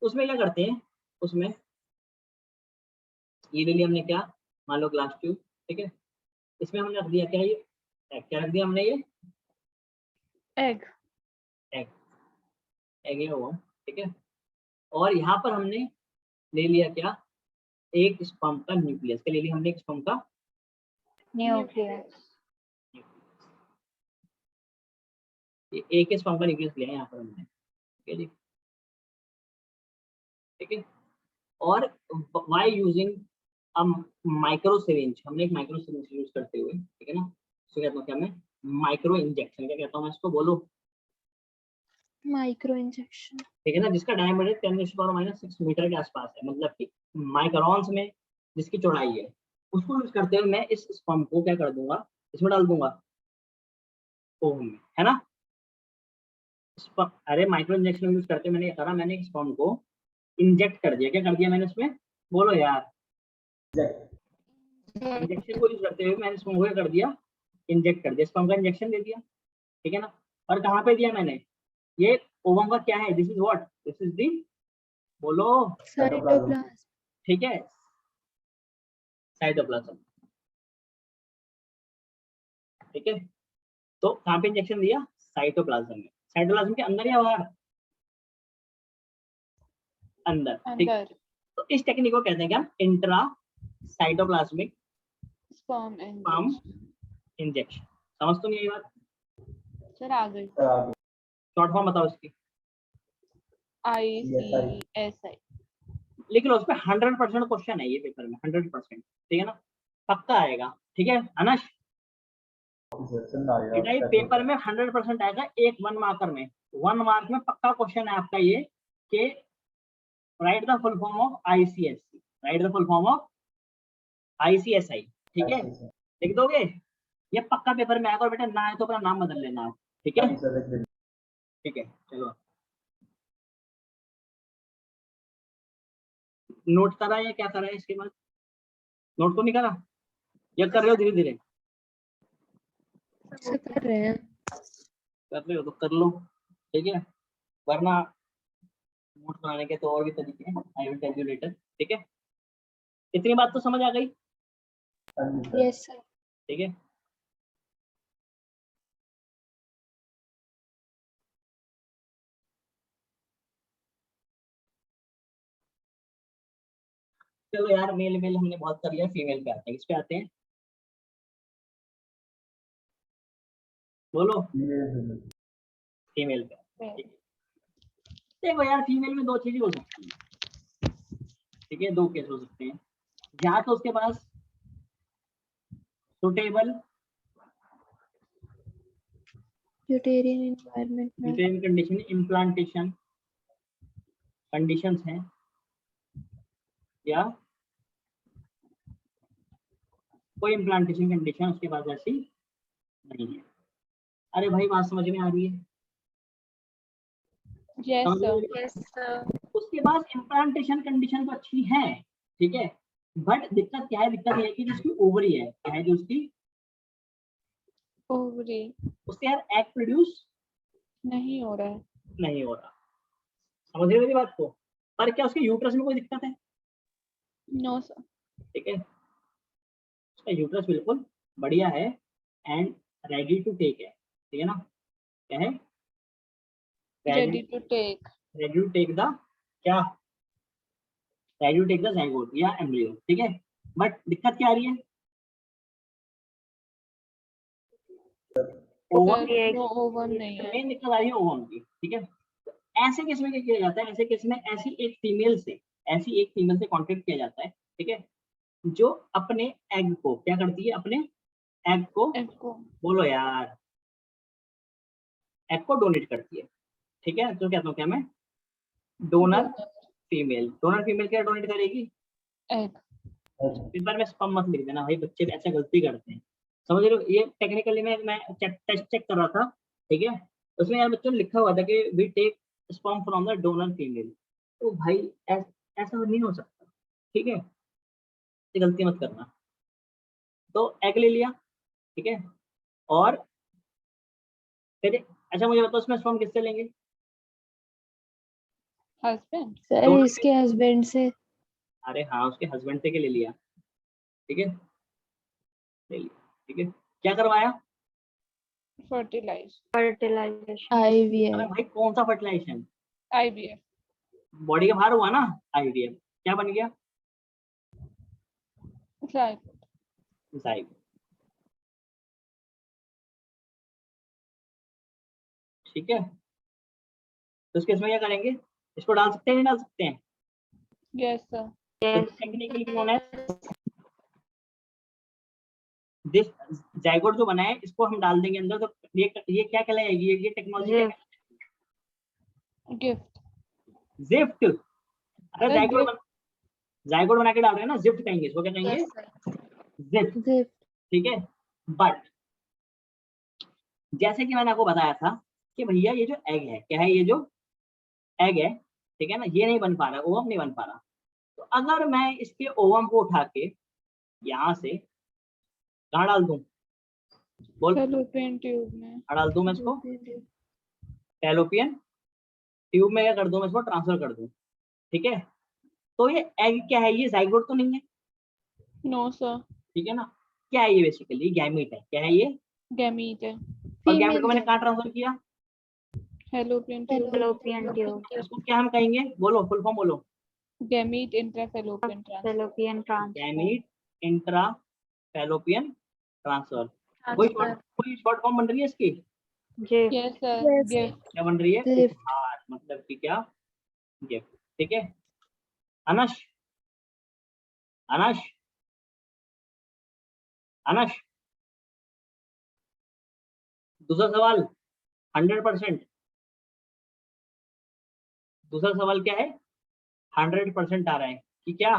उसमें क्या करते हैं, उसमें ये ले लिया हमने क्या, मान लो ग्लास ट्यूब, ठीक है, इसमें हमने रख दिया क्या, ये क्या रख दिया हमने, ये एग। एग, एग है वो, ठीक है, और यहाँ पर हमने ले लिया क्या, एक स्पर्म का न्यूक्लियस, क्या ले लिया हमने, एक स्पर्म का न्यूक्लियस। एक स्पर्म का न्यूक्लियस लिया है यहाँ पर हमने, ठीक है जी, ठीक है, और वाई यूजिंग माइक्रो सिरिंज, हमने एक माइक्रो सिरिंज यूज करते हुए, ठीक है ना, इसको कहता हूँ क्या मैं, माइक्रो इंजेक्शन, क्या कहता हूँ मैं इसको, बोलो, माइक्रो इंजेक्शन। ठीक है ना, जिसका डायमीटर 10⁻⁻6 मीटर के आसपास है, मतलब कि माइक्रोन्स में जिसकी चौड़ाई है, उसको यूज करते हुए मैं इस स्पर्म को क्या कर दूंगा, इसमें डाल दूंगा, ओवन में, है ना, अरे माइक्रो इंजेक्शन यूज करते मैंने क्या करा, मैंने एक स्पर्म को इंजेक्ट कर दिया, क्या कर दिया मैंने इसमें, बोलो यार, इंजेक्शन को यूज करते हुए मैंने स्पर्म को क्या कर दिया, इंजेक्ट कर दिया, स्पर्म का इंजेक्शन दे दिया, ठीक है ना, और कहाँ पे दिया मैंने, ये ओवम का क्या है, this is what, this is the, बोलो, साइटोप्लाज्म। ठीक है, साइटोप्लाज्म, ठीक है, तो कहाँ पे इंजेक्शन दिया, साइटोप्लाज्म में, साइटोप्लाज्म के अंदर या बाहर? अंदर, ठीक। अंदर तो इस टेक्निक को कहते हैं कि हम intra cytoplasmic sperm sperm injection. समझ तो नहीं आई बात? सर आ गई। सर आगे शॉर्ट फॉर्म बताओ इसकी। ICSI लिख लो, उस पर 100% क्वेश्चन है ये पेपर में, 100%, ठीक है ना, पक्का आएगा, ठीक है अनश? ऑब्जेक्शन आएगा बेटा ये पेपर में 100% आएगा, एक 1 मार्कर में, 1 मार्क में पक्का क्वेश्चन है आपका ये कि right the full form of ICSI, right the full form of ICSI, ठीक है, लिख दोगे? ये पक्का पेपर में आएगा, और बेटा ना आए तो अपना नाम बदल लेना आप, ठीक है? ठीक है, चलो नोट करा या क्या करा है इसके बाद? नोट तो नहीं करा या कर रहे हो धीरे धीरे? सब कर रहे हैं। कर रहे हो तो कर लो, ठीक है, वरना नोट बनाने के तो और भी तरीके हैं, I will tell you later, ठीक है? इतनी बात तो समझ आ गई? Yes sir. ठीक है, चलो यार, मेल मेल हमने बहुत कर लिया, फीमेल पे आते हैं, इस पे आते हैं, बोलो फीमेल पे। ठीक है। देखो यार, फीमेल में दो चीजें हो सकती है, ठीक है, दो केस हो सकते हैं, या तो उसके पास सुटेबल यूटेरियन एनवायरनमेंट में यूटेरिन कंडीशन, इम्प्लांटेशन कंडीशंस हैं, या कोई इम्प्लांटेशन कंडीशन उसके पास ऐसी नहीं है। अरे भाई बात समझ में आ रही है? यस समझ में सर। आ रही है? उसके पास इम्प्लांटेशन कंडीशन तो अच्छी है, ठीक है, बट दिक्कत क्या है? दिक्कत ये है कि जो उसकी ओवरी है, क्या है जो उसकी ओवरी उसके यार एग प्रोड्यूस नहीं हो रहा है। नहीं हो रहा। समझ रहे हो मेरी बात को? पर क्या उसके यूट्रस में कोई दिक्कत है? No sir. ठीक है, उसका यूट्रस बिल्कुल बढ़िया है एंड रेडी टू टेक है, ठीक है ना? क्या है? Ready to take ready to take the क्या? Ready to take the zygote या एम्ब्रियो, ठीक है, बट दिक्कत क्या आ रही है? ओवम, नो ओवन नहीं है। मेन दिक्कत आ रही है ओवम की, ठीक है? तो ऐसे केस में क्या किया जाता है? ऐसे केस में ऐसी एक फीमेल से कॉन्टेक्ट किया जाता है, ठीक है, जो अपने एग को क्या करती है? अपने एग को इसको बोलो यार, एग को डोनेट करती है, ठीक है? तो कहता हूँ क्या मैं? डोनर फीमेल क्या डोनेट करेगी? एग। पेपर में स्पर्म मत लिख देना भाई, बच्चे ऐसे गलती करते हैं, समझ रहे हो? ये टेक्निकली मैं टेस्ट चेक कर रहा था, ठीक है, उसमें यार बच्चों ने लिखा हुआ था कि we take sperm from the donor female, तो भाई ऐसा नहीं हो सकता, ठीक है, ये गलती मत करना। तो एग ले लिया, ठीक है, और फिर अच्छा मुझे बताओ उसमें स्पर्म किससे लेंगे? हस्बैंड सर दोनों इसके हस्बैंड से। अरे हाँ, उसके हस्बैंड से के ले लिया, ठीक है, ले लिया, ठीक है, क्या करवाया? फर्टिलाइजेशन अरे आईवीएफ। भाई कौन सा फर्टिलाइजेशन? IVF बॉडी के बाहर हुआ ना IVF, क्या बन गया? जाइगोट, ठीक है, तो इसके इसमें क्या करेंगे? इसको डाल सकते हैं नहीं डाल सकते हैं? Yes sir. टेक्निकली नोन है दिस जाइगोट जो बना है, इसको हम डाल देंगे अंदर, तो ये क्या कहलाएगी? ये टेक्नोलॉजी क्या? Gift gift. अरे जाइगोट बना के डाल रहे हैं ना, जिफ्ट कहेंगे इसको, क्या कहेंगे? Gift, gift. ठीक है, बट जैसे कि मैंने आपको बताया था कि भैया ये जो एग है, क्या है? ये जो एग है, ठीक है ना, ये नहीं बन पा रहा, ओवम नहीं बन पा रहा, तो अगर मैं इसके ओवम को उठा के यहाँ से कहाँ डाल दूं? बोल, फैलोपियन ट्यूब में कहाँ डाल दूं मैं इसको? फैलोपियन ट्यूब में क्या कर दूं मैं इसको? ट्रांसफर कर दूं, ठीक है, तो ये एग क्या है? ये जाइगोट तो नहीं है, नो सर। ठीक है ना? क्या है ये? बेसिकली गैमीट है, क्या है ये? गैमीट है। और गैमीट को मैंने कहाँ ट्रांसफर किया? fallopian tube, fallopian tube, इसको क्या हम कहेंगे, बोलो फुल फॉर्म बोलो। gamete intrafallopian transfer, fallopian transfer, gamete intra fallopian transfer. कोई शॉर्ट फॉर्म बन रही है इसकी, J, yes sir, Yes. gift, क्या बन रही है, Gift. उपहार, मतलब कि क्या, गिफ्ट। ठीक है अनश, अनश, अनश, दूसरा सवाल 100%, दूसरा सवाल क्या है, 100% आ रहा है कि क्या,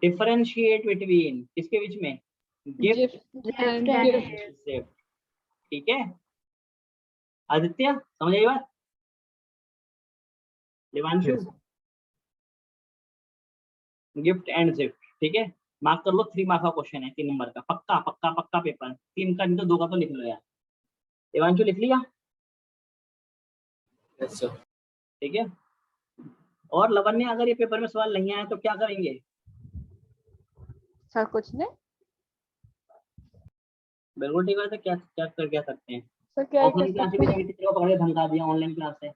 डिफरेंशिएट बिटवीन, किसके बीच में, gift gift and and gift, gift. ठीक है आदित्य, समझ आई बात, Devanshu, Yes. Gift and gift. ठीक है मार्क कर लो, 3 मार्क का क्वेश्चन है, 3 नंबर का, पक्का पक्का पक्का पेपर, 3 का नहीं तो 2 का तो लिख लो यार। देवांशु लिख लिया, Yes, sir. ठीक है। और लवन्य, अगर ये पेपर में सवाल नहीं आया तो क्या करेंगे, सर कुछ नहीं, बिल्कुल ठीक है, तो क्या क्या कर क्या सकते हैं, सर क्या कर ऑफलाइन क्लास सकते भी हैं, जाके टीचर को पकड़ के धमका दिया, ऑनलाइन क्लास है। सर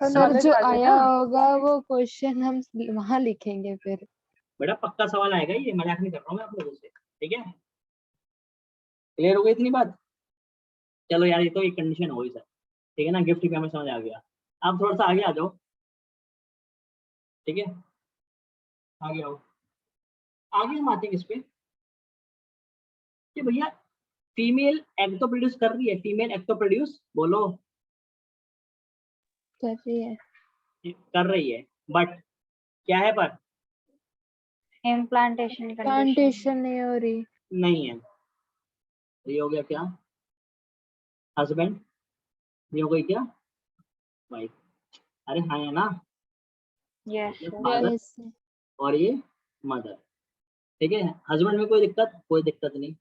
सर knowledge जो आ जाए आया ना, होगा वो क्वेश्चन हम वहां लिखेंगे फिर। बेटा पक्का सवाल आएगा, ये मजाक नहीं कर रहा हूँ मैं आप लोगों से, ठीक है। क्लियर हो गई इतनी बात, चलो यार ये तो एक कंडीशन होगी सर, ठीक है ना, गिफ्ट की हमें समझ आ गया। आप थोड़ा सा आगे आ जाओ, ठीक है आगे आओ। आगे हम आते हैं इस पे कि भैया फीमेल एग तो प्रोड्यूस कर रही है, फीमेल एग तो प्रोड्यूस, बोलो, कर रही है। कर रही है, बट क्या है, पर implantation condition, प्लांटेशन नहीं हो रही। नहीं है। ये हो गया क्या, हस्बैंड, ये हो गई क्या, वाइफ। अरे हाँ है ना, yes sir, फादर Yes. और ये मदर। ठीक है हस्बैंड में कोई दिक्कत नहीं,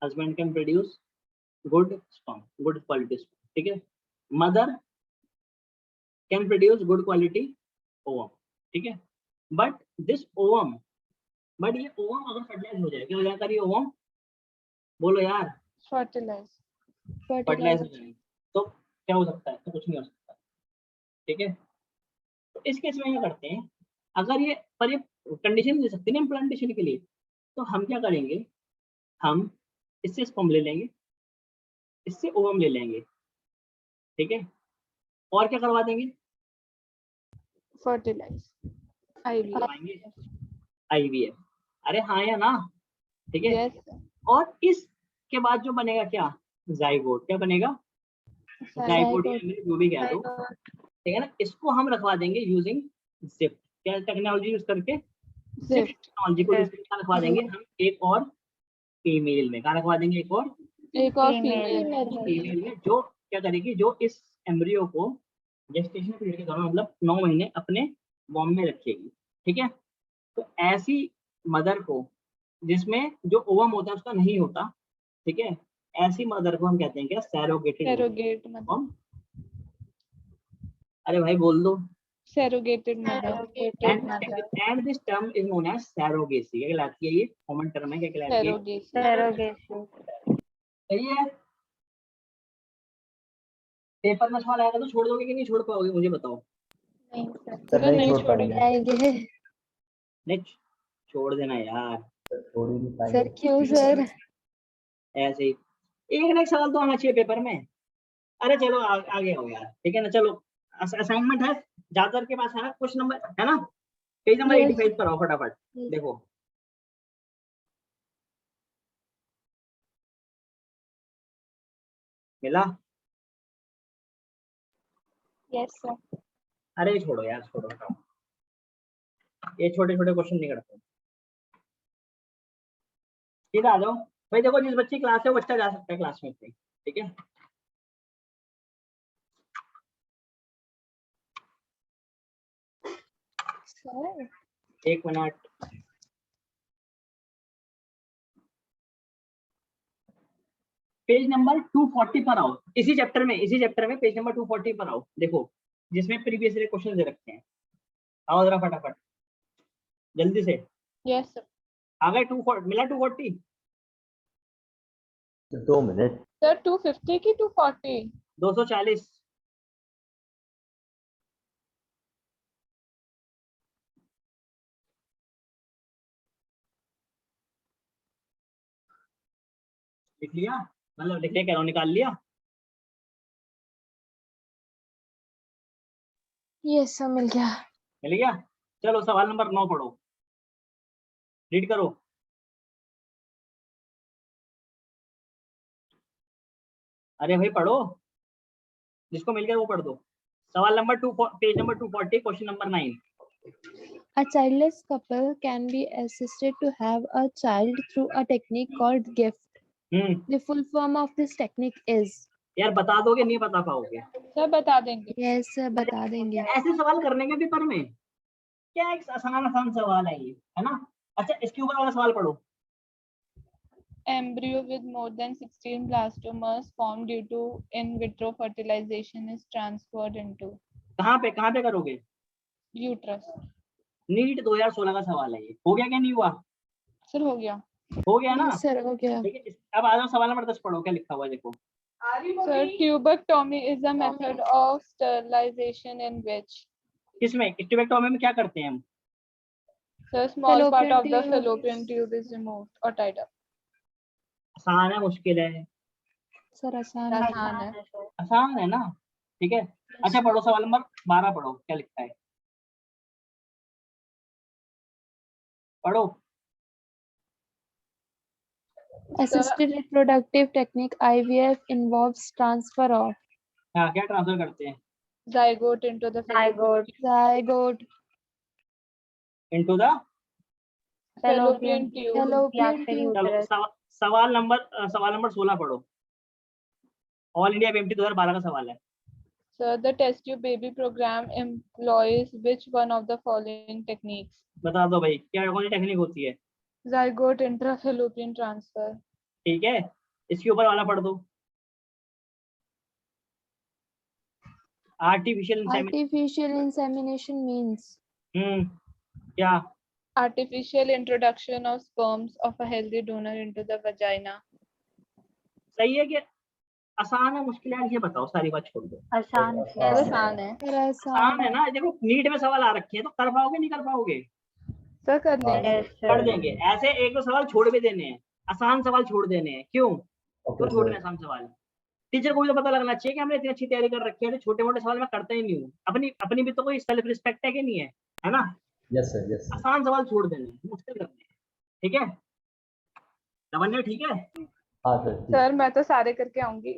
husband can produce good sperm, good quality sperm. ठीक है mother can produce good quality ovum. ठीक है बट दिस ओवम, बट ये ओवम अगर फर्टिलाइज हो जाए, क्या हो जाएगा ये ओवम, बोलो यार, fertilize, फर्टिलाइज हो जाएगी तो क्या हो सकता है, तो कुछ नहीं हो सकता। ठीक है तो इस केस में क्या करते हैं, अगर ये पर ये कंडीशन दे सकते हैं ना इम्प्लांटेशन के लिए, तो हम क्या करेंगे, हम इससे स्पर्म ले लेंगे, इससे ओवम ले लेंगे। ठीक है और क्या करवा देंगे, fertilize, IVF, करवाएंगे आईवीएफ। अरे हाँ या ना, ठीक है yes sir, और इसके बाद जो बनेगा क्या, जाइगोट, क्या बनेगा, जाइगोट या Zygote. जो भी कह दो, ठीक है ना, इसको हम रखवा देंगे यूजिंग जिफ्ट, क्या टेक्नोलॉजी यूज करके, जिफ्ट zift, टेक्नोलॉजी को यूज करके रखवा देंगे हम एक और फीमेल में, क्या रखवा देंगे, एक और एक और Female female, फीमेल में, जो क्या करेगी, जो इस एम्ब्रियो को जेस्टेशन पीरियड के दौरान मतलब 9 महीने अपने वॉम में रखेगी। ठीक है तो ऐसी मदर को जिसमें जो ओवम होता है उसका नहीं होता, ठीक है ऐसी मदर को हम कहते हैं क्या, सैरोगेटेड। surrogate mother, अरे भाई बोल दो, surrogated mother, surrogated mother, and this term is known as surrogacy. क्या कहलाती है ये, कॉमन टर्म है, क्या कहलाती है, surrogacy, surrogacy, सही है। पेपर में सवाल आएगा तो छोड़ दोगे कि नहीं छोड़ पाओगे, मुझे बताओ। नहीं सर। सर नहीं नहीं छोड़ छोड़ेंगे। पाएंगे, आएंगे नहीं छोड़ देना यार, छोड़ ही नहीं सर। पाएंगे। क्यों सर? ऐसे ही एक ना एक सवाल तो आना चाहिए पेपर में। अरे चलो आगे हो यार, ठीक है ना, चलो असाइनमेंट है, ज्यादातर के पास है ना, क्वेश्चन नंबर है ना, पेज नंबर Yes. 85 पर आओ फटाफट। Yes. देखो मिला, Yes sir. अरे छोड़ो यार, छोड़ो हटाओ, ये छोटे छोटे क्वेश्चन नहीं करते, सीधा आ जाओ भाई। देखो जिस बच्चे की क्लास है वो बच्चा जा सकता है क्लास में से, ठीक है सर 1 मिनट। पेज नंबर 240 पर आओ, इसी चैप्टर में पेज नंबर 240 पर आओ। देखो जिसमें प्रीवियस ईयर क्वेश्चन दे रखे हैं, आओ जरा फटाफट जल्दी से। yes sir, आ गए 240, मिला 240, 2 मिनट। सर 250 की 240? 240। लिख लिया, मतलब लिखने कह रहा हूँ, निकाल लिया। यस सर मिल गया। मिल गया। चलो सवाल नंबर 9 पढ़ो, रीड करो। अरे भाई पढ़ो, जिसको मिल गया वो पढ़ दो। सवाल number 2, page number 240, question number 9। A childless couple can be assisted to have a child through a technique called gift. The full form of this technique is? यार बता दोगे, नहीं बता पाओगे? सर बता देंगे। यस सर बता देंगे। ऐसे सवाल करने के पेपर में क्या, एक आसान आसान सवाल है ये, है ना। अच्छा इसके ऊपर वाला सवाल पढ़ो। Embryo with more than 16 blastomeres formed due to in vitro fertilization is transferred into? कहाँ पे करोगे? Uterus. नीट 2016 का सवाल है ये। हो गया क्या नहीं हुआ? सर हो गया। हो गया ना? यस सर हो गया। ठीक है, अब आ जाओ सवाल नंबर 10 पढ़ो, क्या लिखा हुआ है देखो। Sir, tubectomy is a method of sterilization in which? किसमें? ट्यूबेक्टोमी में क्या करते हैं हम? Sir, small part Fallopian of the tube. fallopian tube is removed or tied up. आसान है मुश्किल है? सर आसान है। आसान है। आसान है ना, ठीक है। अच्छा पढ़ो सवाल नंबर 12 पढ़ो, क्या लिखा है पढ़ो। Assisted reproductive technique IVF involves transfer of? हाँ क्या ट्रांसफर करते हैं? Zygote into the Zygote. Zygote. Into the fallopian tube. या Fallopian फिर tube. चलो uterus. सवाल नंबर 16 पढ़ो। ऑल इंडिया PMT 2012 का सवाल है। So the test tube baby program employs which one of the following techniques? बता दो भाई, क्या कौन सी टेक्निक होती है? Zygote intrafallopian transfer. ठीक है, इसके ऊपर वाला पढ़ दो। Artificial Artificial insemination means? क्या? Artificial introduction of sperms of a healthy donor into the vagina. सही है कि आसान है मुश्किल है, ये बताओ, सारी बात छोड़ दो। आसान है। आसान है। सर आसान आसान है ना, देखो नीट में सवाल आ रखे हैं तो कर पाओगे नहीं कर पाओगे? सर कर लेंगे। Yes, sir. कर देंगे। ऐसे एक दो सवाल छोड़ भी देने हैं, आसान सवाल छोड़ देने हैं। क्यों ओके छोड़ने आसान सवाल? टीचर को भी तो पता लगना चाहिए कि हमने इतनी अच्छी तैयारी कर रखी है, तो छोटे मोटे सवाल मैं करता ही नहीं हूँ। अपनी भी तो कोई सेल्फ रिस्पेक्ट है कि नहीं है ना। Yes sir yes. आसान सवाल छोड़ देने, मुश्किल करने हैं, ठीक है लवन्य, ठीक है। हाँ सर। सर मैं तो सारे करके आऊंगी।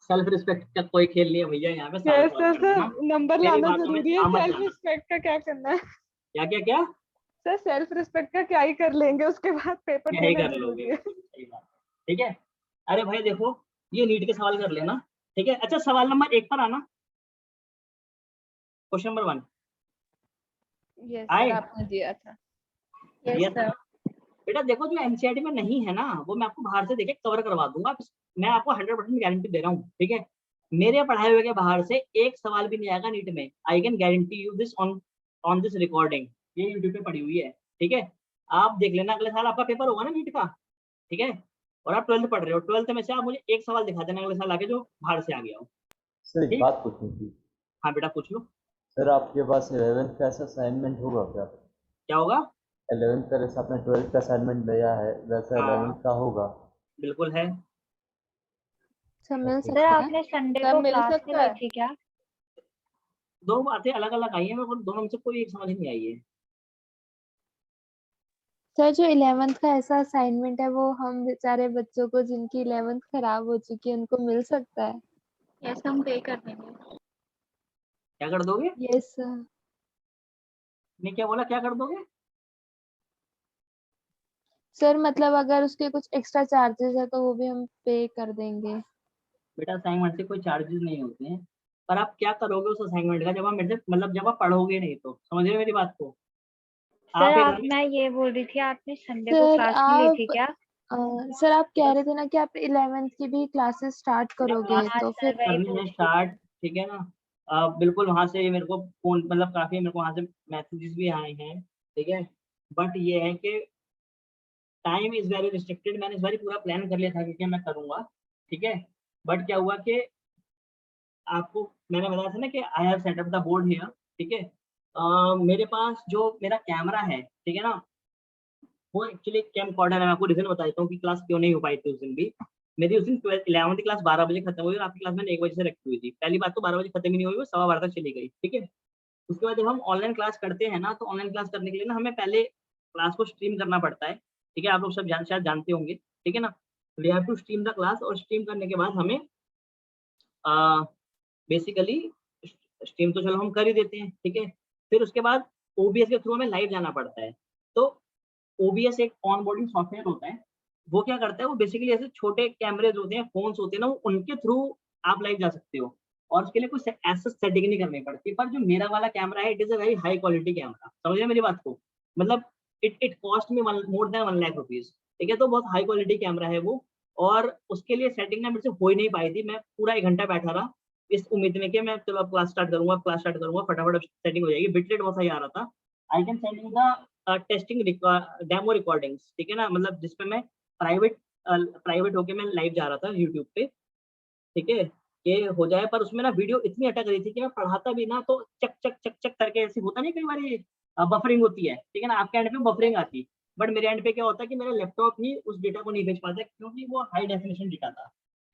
सेल्फ रिस्पेक्ट का कोई खेल नहीं है भैया यहाँ पे। सारे सर सवाल करना। नंबर मेरी लाना बातों में जरूरी है। आ मत सेल्फ जाना। रिस्पेक्ट का क्या करना है? क्या क्या क्या सर सेल्फ रिस्पेक्ट का क्या ही कर लेंगे, उसके बाद पेपर क्या ही देना कर जरूरी लोगे, है। सही बात, ठीक है। अरे भाई देखो, ये नीट के सवाल कर लेना, ठीक है। अच्छा सवाल नंबर 1 पर आना, क्वेश्चन नंबर 1 यस आए? सर आपने दिया था। दिया था ना? बेटा देखो, जो एनसीईआरटी में नहीं है ना, वो मैं आपको बाहर से देखे कवर करवा दूंगा। मैं आपको 100% गारंटी दे रहा हूँ, ठीक है। मेरे पढ़ाए हुए के बाहर से एक सवाल भी नहीं आएगा नीट में। I can guarantee you this on this recording. ये यूट्यूब पे पड़ी हुई है, ठीक है। आप देख लेना, अगले साल आपका पेपर होगा ना नीट का, ठीक है। और आप 12th पढ़ रहे हो, 12th में से आप मुझे एक सवाल दिखा देना अगले साल आके जो बाहर से आ गया हो। सर एक ठीक? बात पूछनी थी। हाँ बेटा पूछ लो। सर आपके पास 11th का ऐसा असाइनमेंट होगा क्या? क्या होगा? 11th का जैसा आपने 12th का असाइनमेंट दिया है वैसा हाँ। 11th का होगा? बिल्कुल है। सर मिल सर सकता है। आपने संडे सर को मिल क्लास सकता में है। ली थी क्या? दो बातें अलग अलग आई है, मेरे को दोनों में से कोई एक समझ नहीं आई है। सर जो 11th का ऐसा असाइनमेंट है वो हम बेचारे बच्चों को जिनकी 11th खराब हो चुकी है उनको मिल सकता है? यस हम पे कर देंगे। क्या कर दोगे? Yes sir. मैं क्या बोला, क्या कर दोगे? सर मतलब अगर उसके कुछ एक्स्ट्रा चार्जेस है तो वो भी हम पे कर देंगे। बेटा असाइनमेंट से कोई चार्जेस नहीं होते हैं, पर आप क्या करोगे उस असाइनमेंट का जब आप मेरे से, मतलब जब आप पढ़ोगे नहीं तो। समझ रहे हो मेरी बात को? सर आप मैं ये बोल रही थी आपने संडे को सर क्लास में ली आप थी क्या? सर आप कह रहे थे ना कि आप 11th की भी क्लासेस स्टार्ट करोगे क्लास तो सर फिर वही करनी है पूछ स्टार्ट, ठीक है ना। बिल्कुल वहां से मेरे को फोन, मतलब काफी मेरे को वहां से मैसेजेस भी आए हैं, ठीक है। बट ये है कि टाइम इज वेरी रिस्ट्रिक्टेड। मैंने इस बार पूरा प्लान कर लिया था कि मैं करूंगा, ठीक है, बट क्या हुआ कि आपको मैंने बताया था ना कि I have setup the board here, ठीक है। मेरे पास जो मेरा कैमरा है, ठीक है ना, वो एक्चुअली कैम कॉर्डर है। मैं आपको रीजन बता देता हूँ कि क्लास क्यों नहीं हो पाई थी उस दिन भी। मेरी उस दिन 11वीं क्लास 12 बजे खत्म हुई और आपकी क्लास मैंने 1 बजे से रखी हुई थी। पहली बात तो 12 बजे खत्म ही नहीं हुई, वो 12:15 तक चली गई, ठीक है। उसके बाद जब हम ऑनलाइन क्लास करते हैं ना, तो ऑनलाइन क्लास करने के लिए ना हमें पहले क्लास को स्ट्रीम करना पड़ता है, ठीक है। आप लोग सब शायद जानते होंगे, ठीक है ना। We have to stream the class, और स्ट्रीम करने के बाद हमें बेसिकली स्ट्रीम तो चलो हम कर ही देते हैं, ठीक है। फिर उसके बाद ओबीएस के थ्रू हमें लाइव जाना पड़ता है। तो ओबीएस एक ऑन बोर्डिंग सॉफ्टवेयर होता है। वो क्या करता है, वो बेसिकली ऐसे छोटे कैमरे होते हैं, फोन्स होते हैं ना, वो उनके थ्रू आप लाइव जा सकते हो, और उसके लिए कुछ ऐसा सेटिंग नहीं करनी पड़ती। पर जो मेरा वाला कैमरा है, it is a very high quality camera, समझ रहे मेरी बात को, मतलब it cost me more than 1 lakh rupees, ठीक है। तो बहुत हाई क्वालिटी कैमरा है वो, और उसके लिए सेटिंग ना मेरे से हो ही नहीं पाई थी। मैं पूरा 1 घंटा बैठा रहा इस उम्मीद में कि मैं चलो अब क्लास स्टार्ट करूंगा, फटाफट सेटिंग हो जाएगी। बिट रेट बहुत सही आ रहा था। I can send you the testing demo recordings, ठीक है ना, मतलब जिसपे मैं प्राइवेट होके मैं लाइव जा रहा था यूट्यूब पे, ठीक है, ये हो जाए। पर उसमें ना वीडियो इतनी अटक रही थी कि मैं पढ़ाता भी ना तो चक चक चक चक करके ऐसी होता नहीं, कई बार बफरिंग होती है, ठीक है ना, आपके एंड पे बफरिंग आती, बट मेरे एंड पे क्या होता है कि मेरा लैपटॉप ही उस डेटा को नहीं भेज पाता, क्योंकि वो हाई डेफिनेशन डेटा था,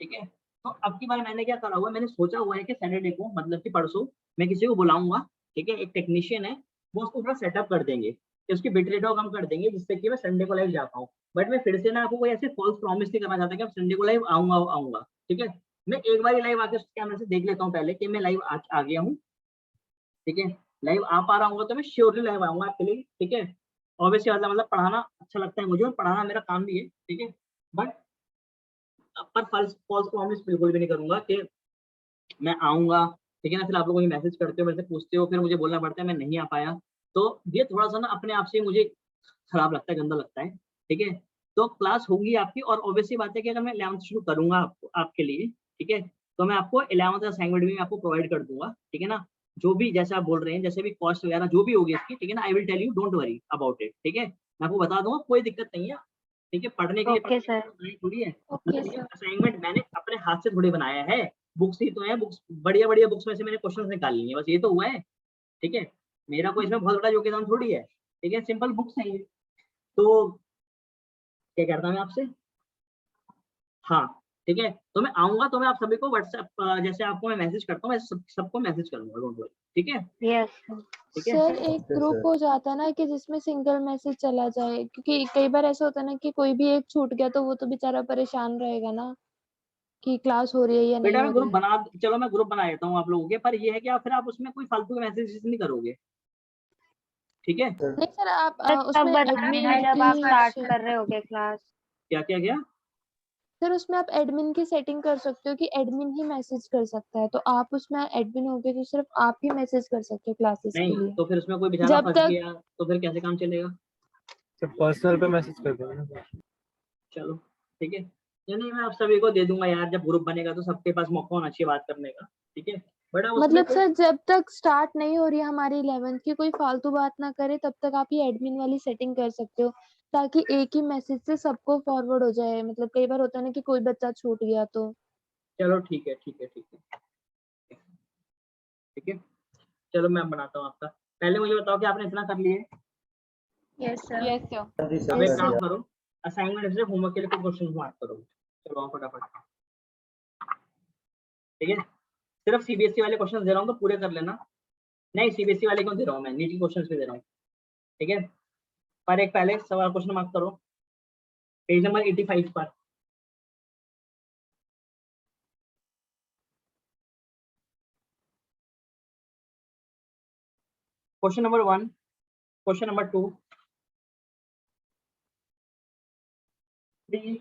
ठीक है। तो अब की बार मैंने क्या करा हुआ है, मैंने सोचा हुआ है कि सैटरडे को, मतलब कि परसों, मैं किसी को बुलाऊंगा, ठीक है, एक टेक्नीशियन है, वो उसको थोड़ा सेटअप कर देंगे कि उसकी बिट रेट को कम कर देंगे, जिससे कि मैं संडे को लाइव जा पाऊँ। बट मैं फिर से ना आपको कोई ऐसे फॉल्स प्रॉमिस नहीं करना चाहता कि अब संडे को लाइव आऊंगा आऊंगा, ठीक है। मैं एक बार लाइव आके कैमरे से देख लेता हूँ पहले कि मैं लाइव आ गया हूँ, ठीक है। लाइव आ पा रहा हूँ तो मैं श्योरली लाइव आऊंगा आपके लिए, ठीक है। ऑब्वियसली मतलब पढ़ाना अच्छा लगता है मुझे, और पढ़ाना मेरा काम भी है, ठीक है। बट पर फॉल्स फॉल्स प्रॉमिस बिल्कुल भी नहीं करूंगा कि मैं आऊंगा, ठीक है ना। फिर आप लोग मुझे मैसेज करते हो, मेरे से पूछते हो, फिर मुझे बोलना पड़ता है मैं नहीं आ पाया। तो ये थोड़ा सा ना अपने आप से मुझे खराब लगता है, गंदा लगता है, ठीक है। तो क्लास होगी आपकी, और ऑब्वियसली बात है कि अगर मैं 11th शुरू करूंगा आपके लिए, ठीक है, तो मैं आपको 11th असाइनमेंट भी आपको प्रोवाइड कर दूंगा, ठीक है ना। जो भी जैसे आप बोल रहे हैं, जैसे भी कॉस्ट वगैरह जो भी होगी इसकी, ठीक है ना, I will tell you, don't worry about it, ठीक है। मैं आपको बता दूंगा, कोई दिक्कत नहीं है, ठीक है। पढ़ने के लिए ओके सर। थोड़ी है, ओके मतलब ये सर। असाइनमेंट मैंने अपने हाथ से थोड़ी बनाया है। बुक्स ही तो है, बुक्स बढ़िया बढ़िया बुक्स में से मैंने क्वेश्चन निकाल लिए, बस ये तो हुआ है, ठीक है। मेरा कोई इसमें बहुत बड़ा योगदान थोड़ी है, ठीक है, सिंपल बुक्स है ये। तो क्या कहता मैं आपसे, हाँ, ठीक है। तो मैं आऊंगा तो मैं आप सभी को व्हाट्सएप, जैसे आपको मैं मैसेज करता हूँ, वैसे सबको मैसेज करूंगा, डोंट वरी, ठीक है, यस ठीक है। सर एक ओके ग्रुप सर। हो जाता है ना कि जिसमें सिंगल मैसेज चला जाए, क्योंकि कई बार ऐसा होता है ना कि कोई भी एक छूट गया तो वो तो बेचारा परेशान रहेगा ना कि क्लास हो रही है या बेटा नहीं हो मैं रही ग्रुप है। बना, चलो मैं ग्रुप बना देता हूँ आप लोगों के, पर ये है कि आप फिर आप उसमें कोई फालतू के मैसेज नहीं करोगे, ठीक है। सर नहीं सर, आप सर तब उसमें बता देना एडमिन जब आप की स्टार्ट कर रहे होगे क्लास। क्या क्या क्या सर उसमें आप एडमिन की सेटिंग कर सकते हो कि एडमिन ही मैसेज कर सकता है, तो आप उसमें एडमिन होगे तो सिर्फ आप ही मैसेज कर सकते हो क्लासेस के नहीं, लिए। तो फिर उसमें कोई बेचारा जब फंस तक गया तो फिर कैसे काम चलेगा। सर पर्सनल पे मैसेज कर दो ना। चलो ठीक है, या नहीं मैं आप सभी को दे दूंगा यार, जब ग्रुप बनेगा तो सबके पास मौका होना चाहिए बात करने का, ठीक है। बट अब उसमें मतलब कोई, सर जब तक स्टार्ट नहीं हो रही है हमारी 11th की, कोई फालतू बात ना करे, तब तक आप ये एडमिन वाली सेटिंग कर सकते हो, ताकि एक ही मैसेज से सबको फॉरवर्ड हो जाए। मतलब कई बार होता है ना कि कोई बच्चा छूट गया तो। चलो ठीक है ठीक है ठीक है ठीक है। चलो मैं बनाता हूँ आपका, पहले मुझे बताओ कि आपने इतना कर लिए। Yes sir. Yes sir. हाँ जी सर, अब एक यस कर काम सर। दिया। करो, असाइनमेंट से होमवर्क के लिए कुछ क्वेश्चन मार्क करो, चलो आओ फटाफट, ठीक है। सिर्फ सीबीएसई वाले क्वेश्चन दे रहा हूँ तो पूरे कर लेना। नहीं, सीबीएसई वाले क्यों दे रहा हूँ, मैं नीट के क्वेश्चन भी दे रहा हूँ, ठीक है। पर एक पहले सवाल क्वेश्चन मार्क करो, पेज नंबर 85 पर। Question number 1, question number 2, 3,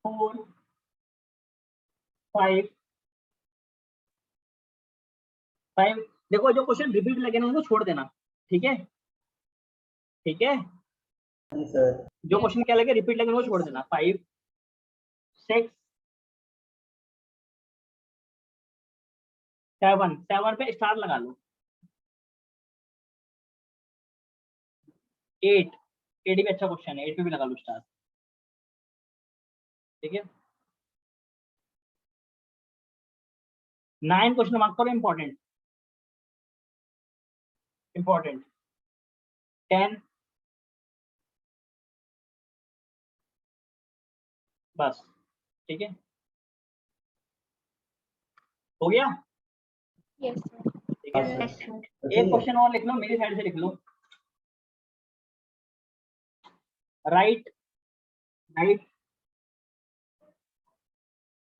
4, 5, 5। देखो जो क्वेश्चन रिपीट लगे ना उनको छोड़ देना, ठीक है, ठीक है। हाँ जी सर। जो क्वेश्चन क्या लगे रिपीट लगे उनको छोड़ यस देना। सर। 5, 6, 7, 7 पे स्टार लगा लो, 8, 8 भी अच्छा क्वेश्चन है, 8 पे भी लगा लो स्टार। ठीक है 9 क्वेश्चन मार्क करो, इंपॉर्टेंट इंपॉर्टेंट। 10 बस। ठीक है हो गया। Yes, sir. ठीक है हाँ Yes, सर sir. सही एक है। क्वेश्चन और लिख लो, मेरी साइड से लिख लो। Write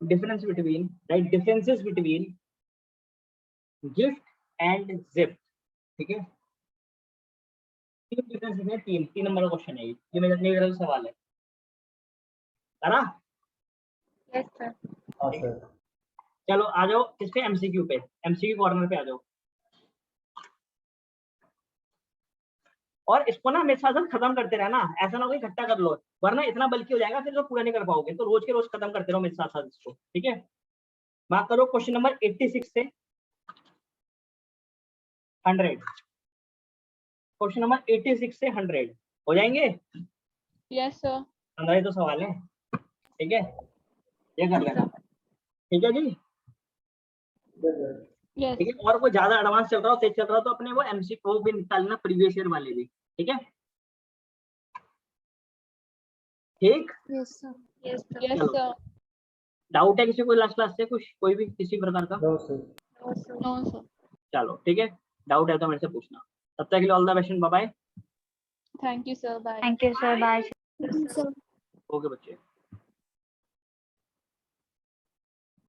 differences between gift and zip। ठीक है 3 डिफरेंसेस हैं, 3 नंबर का क्वेश्चन है ये मेरा जो सवाल है। करा? Yes, sir. हाँ सर चलो आ जाओ किस पे, एमसीक्यू पे, एमसीक्यू कॉर्नर पे आ जाओ। और इसको ना मेरे साथ साथ खत्म करते रहना, ऐसा ना कोई इकट्ठा कर लो वरना इतना बल्कि हो जाएगा फिर तो पूरा नहीं कर पाओगे। तो रोज के रोज खत्म करते रहो मेरे साथ साथ इसको। ठीक है मार्क करो क्वेश्चन नंबर 86 से 100। क्वेश्चन नंबर 86 से 100 हो जाएंगे। Yes sir. 15 तो सवाल है। ठीक है ये कर लेना। ठीक है जी यस। ठीक है और कोई ज्यादा एडवांस चल रहा हो, तेज चल रहा हो तो अपने वो एमसीक्यू भी निकालना, प्रीवियस ईयर वाले भी। ठीक है ठीक yes sir. Yes, sir. Yes चलो सर। डाउट है किसी को लास्ट क्लास से कुछ, कोई भी किसी प्रकार का? No sir No, sir. No sir. चलो ठीक है डाउट है तो मेरे से पूछना। तब तक के लिए all the best, bye bye. Thank you sir. Bye. Thank you, sir. Bye. Yes, sir. Okay बच्चे।